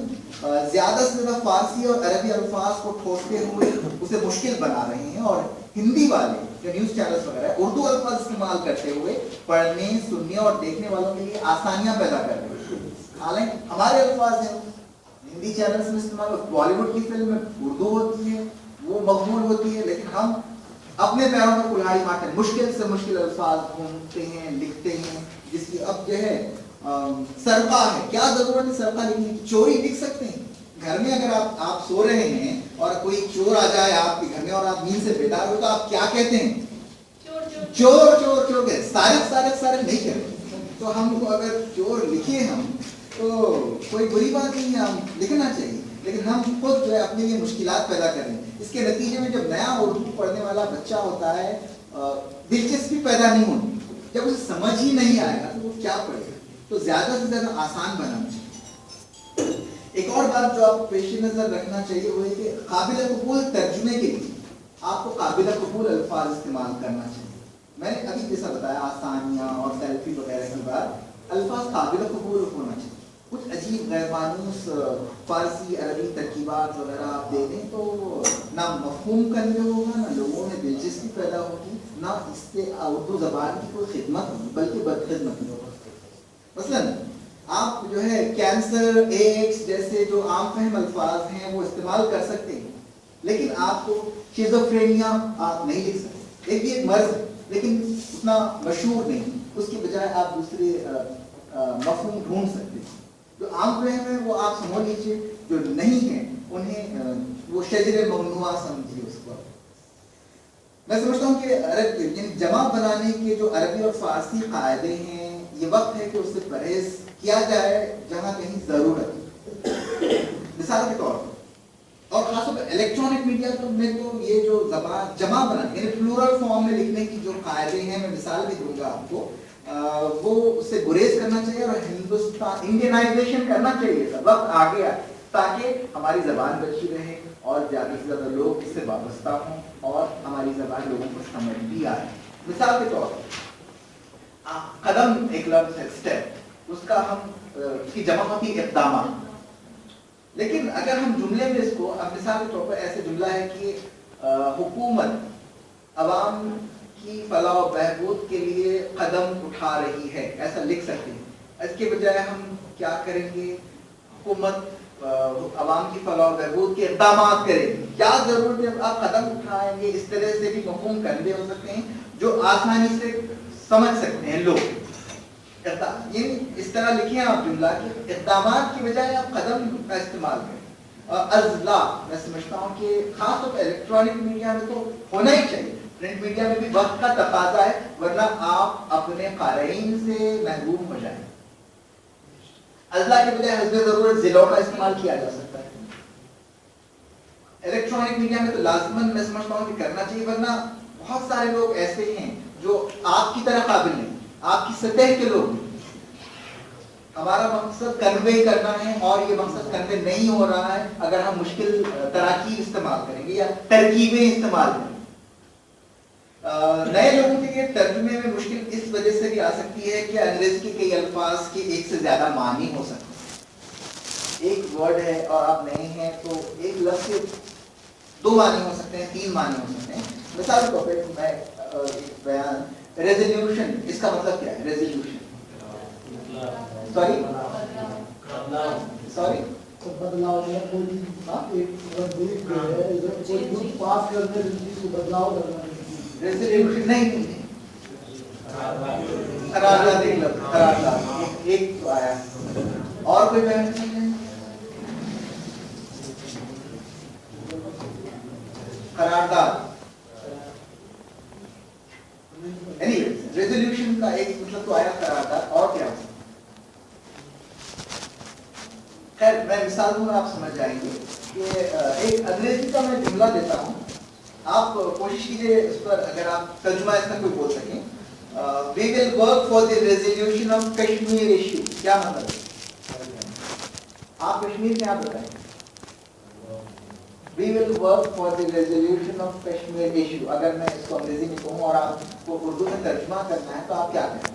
زیادہ سے زیادہ فارسی اور عربی الفاظ کو ٹھوستے ہوئے اسے مشکل بنا رہے ہیں، اور ہندی والے جو نیوز چینلز وغیرہ ہے اردو الفاظ استعمال کرتے ہوئے پڑھنے سننے اور دیکھنے والوں کے لیے آسانیاں پیدا کر رہے ہیں، حالانکہ ہمارے الفاظ ہیں ہندی چینلز میں استعمال، بالی ووڈ کی فلم میں اردو ہوتی ہے وہ مقبول ہوتی ہے، لیکن ہم اپنے پیروں پر کلہاڑی مارتے ہیں، مشکل سے مشکل الفاظ ڈھونڈتے ہیں لکھتے ہیں، جس کی اب جو ہے سرقہ ہے، کیا ضرورت ہے سرقہ لکھنے کی؟ چوری لکھ سکتے ہیں گھر میں، اگر آپ سو رہے ہیں اور کوئی چور آ جائے آپ کے گھر میں اور آپ نیند سے بیدار ہو تو آپ کیا کہتے ہیں؟ چور چور چور کہتے، سارق نہیں کہتے۔ تو ہم کو اگر چور لکھے ہم تو کوئی بری بات نہیں ہے، ہم لکھنا چاہیے، لیکن ہم خود جو ہے اپنے لیے مشکلات پیدا کریں۔ اس کے نتیجے میں جب نیا اردو پڑھنے والا بچہ ہوتا ہے دلچسپی پیدا نہیں ہوتی، جب اسے سمجھ ہی نہیں آئے گا تو وہ کیا پڑھے گا؟ تو زیادہ سے زیادہ آسان بنانا چاہیے۔ ایک اور بات جو آپ کو پیش نظر رکھنا چاہیے وہ ہے کہ قابل قبول ترجمے کے لیے آپ کو قابل قبول الفاظ استعمال کرنا چاہیے۔ میں نے ابھی جیسا بتایا آسانیاں اور سیلفی وغیرہ کی بات، الفاظ قابل قبول ہونا چاہیے۔ کچھ عجیب غیر مانوس فارسی عربی ترکیبات وغیرہ آپ دے دیں تو نہ مفہوم کرنے ہوگا، نہ لوگوں میں دلچسپی پیدا ہوگی، نہ اس سے اردو زبان کی کوئی خدمت ہوگی بلکہ بدخدمتی ہوگا۔ مثلاً آپ جو ہے کینسر، ایڈس جیسے جو عام فہم الفاظ ہیں وہ استعمال کر سکتے ہیں، لیکن آپ کو شیزوفرینیا آپ نہیں لکھ سکتے، ایک بھی ایک مرض ہے لیکن اتنا مشہور نہیں، اس کے بجائے آپ دوسرے مفہوم ڈھونڈ سکتے ہیں۔ جو عام فہم ہے وہ آپ سمجھ لیجیے، جو نہیں ہے انہیں وہ شجر ممنوعہ سمجھیے اس کو۔ میں سمجھتا ہوں کہ یعنی جمع بنانے کے جو عربی اور فارسی قاعدے ہیں یہ وقت ہے کہ اس سے پرہیز کیا جائے جہاں کہیں ضرورت ہے۔ مثال کے طور پر اور خاص طور پر الیکٹرانک میڈیا میں تو یہ جو زبان جمع بنانے یعنی پلورل فارم میں لکھنے کی جو قاعدے ہیں، میں مثال بھی دوں گا آپ کو، وہ اس سے گریز کرنا چاہیے اور ہندوستان انڈینائزیشن کرنا چاہیے، وقت آ گیا تاکہ ہماری زبان بچی رہے اور زیادہ سے زیادہ لوگ اس سے وابستہ ہوں اور ہماری زبان لوگوں کو سمجھ بھی آئے۔ مثال کے طور پر قدم ایک لفظ ہے، اسٹیپ، اس کا ہم اس کی جمع ہوتی ہے اقدامات، لیکن اگر ہم جملے میں اس کو اب مثال کے طور پر ایسے جملہ ہے کہ حکومت عوام کی فلاح و بہبود کے لیے قدم اٹھا رہی ہے، ایسا لکھ سکتے ہیں۔ اس کے بجائے ہم کیا کریں گے؟ حکومت عوام کی فلاح و بہبود کے اقدامات کرے گی۔ کیا ضرورت ہے آپ قدم اٹھائیں گے؟ اس طرح سے بھی مفہوم کنوے ہو سکتے ہیں جو آسانی سے سمجھ سکتے ہیں لوگ۔ یعنی اس طرح لکھیں آپ جملہ کہ اقدامات کی بجائے آپ قدم کا استعمال کریں۔ ازلا میں سمجھتا ہوں کہ خاص طور پر الیکٹرانک میڈیا میں تو ہونا ہی چاہیے، پرنٹ میڈیا میں بھی وقت کا تقاضا ہے، ورنہ آپ اپنے قارئین سے محروم ہو جائیں۔ ازلا کے بجائے حسب ضرورت ضلعوں کا استعمال کیا جا سکتا ہے۔ الیکٹرانک میڈیا میں تو لازماً میں سمجھتا ہوں کہ کرنا چاہیے، ورنہ بہت سارے لوگ ایسے ہیں جو آپ کی طرح قابل نہیں، آپ کی سطح کے لوگ نہیں۔ ہمارا مقصد کنوے کرنا ہے اور یہ مقصد کنوے نہیں ہو رہا ہے اگر ہم مشکل تراکیب استعمال کریں گے یا ترکیبیں استعمال کریں گے۔ نئے لوگوں کے لیے ترجمے میں مشکل اس وجہ سے بھی آ سکتی ہے کہ انگریزی کے کئی الفاظ کے ایک سے زیادہ معنی ہو سکتے ہیں۔ ایک ورڈ ہے اور آپ نئے ہیں تو ایک لفظ کے دو معنی ہو سکتے ہیں، تین معنی ہو سکتے ہیں۔ مثال کے طور پہ میں بیان ریزولوشن، اس کا مطلب کیا ہے؟ ریزولوشن سوری بدلاؤ ریزولوشن نہیں، قرارداد ایک لفظ، قرارداد ایک تو آیا۔ اور کوئی بیان نہیں ہے؟ قرارداد ریزولوشن کا ایک مطلب تو آیا قرارداد، اور کیا ہو؟ خیر میں مثال دوں آپ سمجھ جائیں گے کہ ایک انگریزی کا میں جملہ دیتا ہوں، آپ کوشش کیجیے اس پر اگر آپ ترجمہ اس کا کوئی بول سکیں۔ We will work for the resolution of Kashmir issue، کیا مطلب ہے؟ آپ کشمیر میں آپ بتائیں۔ We will work for the resolution of Kashmir issue، اگر میں اس کو انگریزی میں کہوں اور آپ کو اردو میں ترجمہ کرنا ہے تو آپ کیا کہیں؟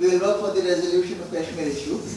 we will work for the resolution of Kashmir issue।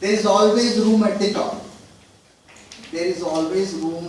there is always room at the top, there is always room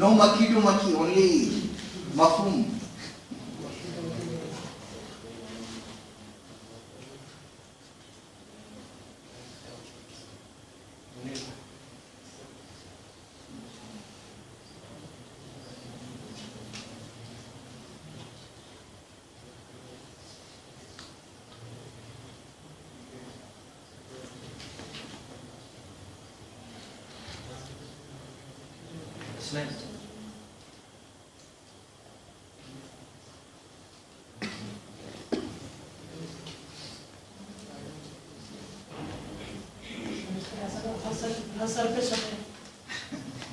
No maki to maki, only mafhum।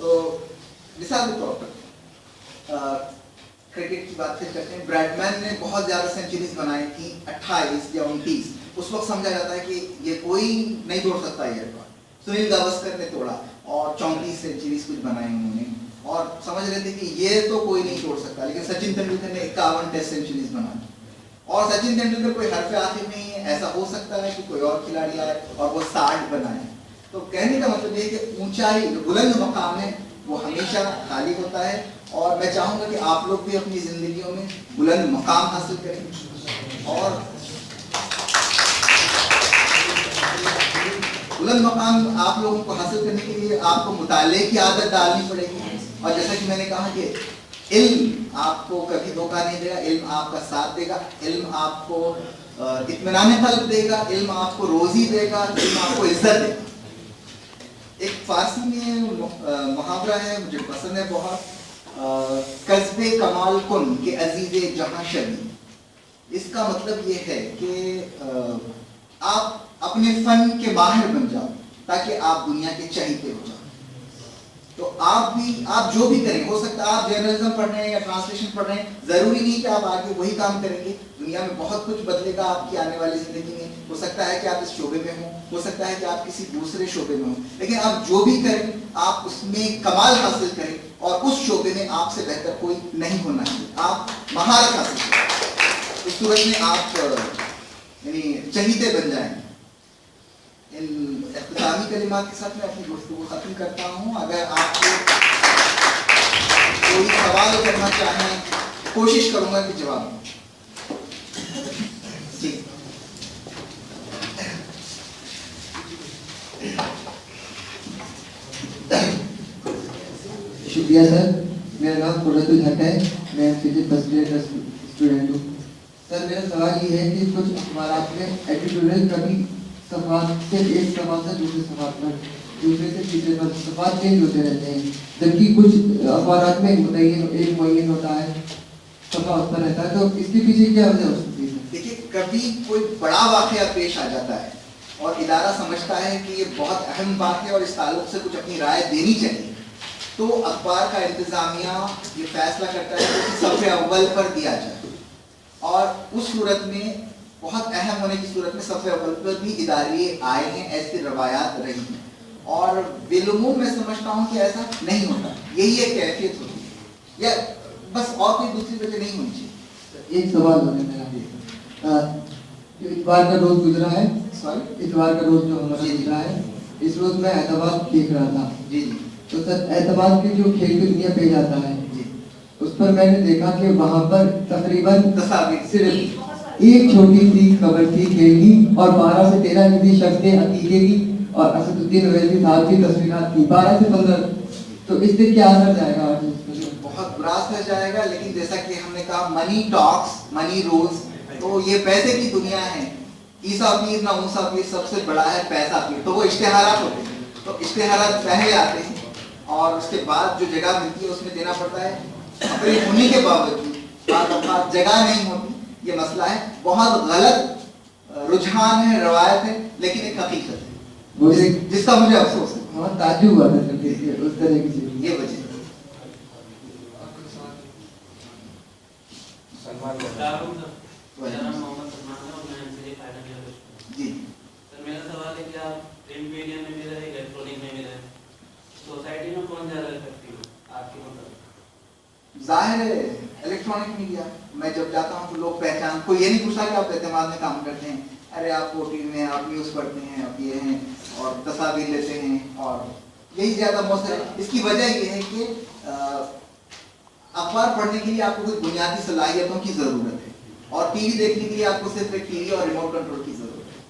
تو مثال کے طور پر کرکٹ کی بات پھر کرتے ہیں. بریڈمین نے بہت زیادہ سینچریز بنائی تھی, 28 یا 29. اس وقت سمجھا جاتا ہے کہ یہ کوئی نہیں توڑ سکتا یہ ریکارڈ. سنیل گواسکر نے توڑا اور 34 سینچریز کچھ بنائی انہوں نے, اور سمجھ رہے تھے کہ یہ تو کوئی نہیں توڑ سکتا. لیکن سچن تندولکر نے 51 ٹیسٹ سینچریز بنائی, اور سچن تندولکر کوئی حرف آخر نہیں ہے. ایسا ہو سکتا ہے کہ کوئی اور کھلاڑی آئے اور وہ 60 بنائے. تو کہنے کا مطلب یہ ہے کہ اونچائی جو بلند مقام ہے وہ ہمیشہ خالی ہوتا ہے, اور میں چاہوں گا کہ آپ لوگ بھی اپنی زندگیوں میں بلند مقام حاصل کریں. اور بلند مقام آپ لوگوں کو حاصل کرنے کے لیے آپ کو مطالعے کی عادت ڈالنی پڑے گی. اور جیسا کہ میں نے کہا کہ علم آپ کو کبھی دھوکہ نہیں دے گا, علم آپ کا ساتھ دے گا, علم آپ کو اطمینان قلب دے گا, علم آپ کو روزی دے گا, علم آپ کو عزت دے گا. ایک فارسی میں محاورہ ہے, مجھے پسند ہے بہت, قصب کمال کن کہ عزیز جہاں شبی. اس کا مطلب یہ ہے کہ آپ اپنے فن کے ماہر بن جاؤ تاکہ آپ دنیا کے چہیتے ہو جاؤ. تو آپ جو بھی کریں, ہو سکتا ہے آپ جرنلزم پڑھ رہے ہیں یا ٹرانسلیشن پڑھ رہے ہیں, ضروری نہیں کہ آپ آگے وہی کام کریں گے. دنیا میں بہت کچھ بدلے گا آپ کی آنے والی زندگی میں. ہو سکتا ہے کہ آپ اس شعبے میں ہوں, ہو سکتا ہے کہ آپ کسی دوسرے شعبے میں ہوں, لیکن آپ جو بھی کریں آپ اس میں کمال حاصل کریں, اور اس شعبے میں آپ سے بہتر کوئی نہیں ہونا چاہیے. آپ مہارت حاصل کریں, اس صورت میں آپ یعنی چہیتے بن جائیں. ان اختتامی کلمات کے ساتھ میں اپنی گفتگو ختم کرتا ہوں. اگر آپ کو کوئی سوال کرنا چاہیں کوشش کروں گا کہ جواب دوں. جی شکریہ سر. میرا نام قرۃ الحق ہے, میں فرسٹ ایئر کا اسٹوڈنٹ ہوں. سر میرا سوال یہ ہے کہ کچھ اخبارات میں ایڈیٹوریل کبھی صفحات صرف ایک صفحات سے دوسرے صفحات پر, دوسرے سے تیسرے پر صفحات چینج ہوتے رہتے ہیں, جبکہ کچھ اخبارات میں ایک معین ہوتا ہے صفحہ اس پر رہتا ہے. تو اس کے پیچھے کیا وجہ ہو سکتی ہے؟ دیکھیے, کبھی کوئی بڑا واقعہ پیش آ جاتا ہے اور ادارہ سمجھتا ہے کہ یہ بہت اہم بات ہے اور اس تعلق سے کچھ اپنی رائے دینی چاہیے, تو اخبار کا انتظامیہ یہ فیصلہ کرتا ہے کہ صفحے اول پر دیا جائے. اور اس صورت میں بہت اہم ہونے کی صورت میں صفحے اول پر بھی ادارے آئے ہیں, ایسی روایات رہی ہیں. اور بالعموم میں سمجھتا ہوں کہ ایسا نہیں ہوتا, یہی ایک کیفیت ہوتی ہے, یا بس اور کوئی دوسری وجہ نہیں ہونی چاہیے. ایک سوال ہے میرا, جو اتوار کا روز گزرا ہے, اتوار کا روز جو ہمارا گزرا ہے, اس روز میں اعتبار دیکھ رہا تھا. جی جی. تو سر اعتبار کی جو کھیل کی دنیا پہ جاتا ہے, اس پر میں نے دیکھا کہ وہاں پر تقریباً صرف ایک چھوٹی سی خبر تھی کھیل کی, اور 12 سے 13 کسی شخص کے عقیقے کی اور اسد الدین اویسی صاحب کی تصویرات کی, 12 سے 15. تو اس سے کیا اثر جائے گا؟ بہت برا اثر جائے گا, لیکن جیسا کہ ہم نے کہا منی ٹاکس منی رولز, تو یہ پیسے کی دنیا ہے. عیسیٰ پیر نہ موسیٰ پیر, سب سے بڑا ہے پیسہ پیر. تو وہ اشتہارات ہوتے ہیں, تو اشتہارات پہلے آتے ہیں اور اس کے بعد جو جگہ ملتی ہے اس میں دینا پڑتا ہے. اپنے ہونے کے باوجود بعض اوقات جگہ نہیں ہوتی, یہ مسئلہ ہے. بہت غلط رجحان ہے, روایت ہے, لیکن ایک حقیقت ہے جس کا مجھے افسوس ہے. ہاں تعجب ہوا تھا اس طرح کی چیز. یہ وجہ جی. سر میرا سوال ہے کہ آپ پرنٹ میڈیا میں بھی رہے, الیکٹرانک میں بھی رہے, سوسائٹی میں کون زیادہ افیکٹو ہے آپ کے مطلب؟ ظاہر ہے الیکٹرانک میڈیا. میں جب جاتا ہوں تو لوگ پہچان, کوئی یہ نہیں پوچھتا کہ آپ اعتماد میں کام کرتے ہیں, ارے آپ او ٹی وی میں آپ نیوز پڑھتے ہیں, آپ یہ ہیں, اور تصاویر لیتے ہیں, اور یہی زیادہ مؤثر ہے. اس کی وجہ یہ ہے کہ اخبار پڑھنے کے لیے آپ کو کچھ بنیادی صلاحیتوں کی ضرورت ہے, اور ٹی وی دیکھنے کے لیے آپ کو صرف ایک ٹی وی اور ریموٹ کنٹرول کی ضرورت ہے.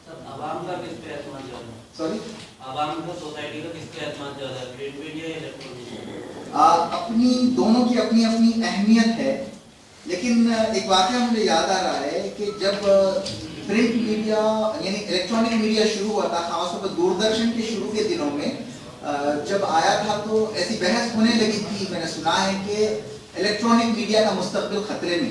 سر عوام کا کس پہ اعتماد زیادہ ہے؟ سوری, عوام کا سوسائٹی کا کس پہ اعتماد زیادہ ہے, پرنٹ میڈیا یا الیکٹرانک؟ اپنی دونوں کی اپنی اپنی اہمیت ہے. لیکن ایک واقعہ مجھے یاد آ رہا ہے کہ جب پرنٹ میڈیا یعنی الیکٹرانک میڈیا شروع ہوا تھا, خاص طور پر دوردرشن کے شروع کے دنوں میں جب آیا تھا, تو ایسی بحث ہونے لگی تھی, میں نے سنا ہے کہ الیکٹرانک میڈیا کا مستقبل خطرے میں.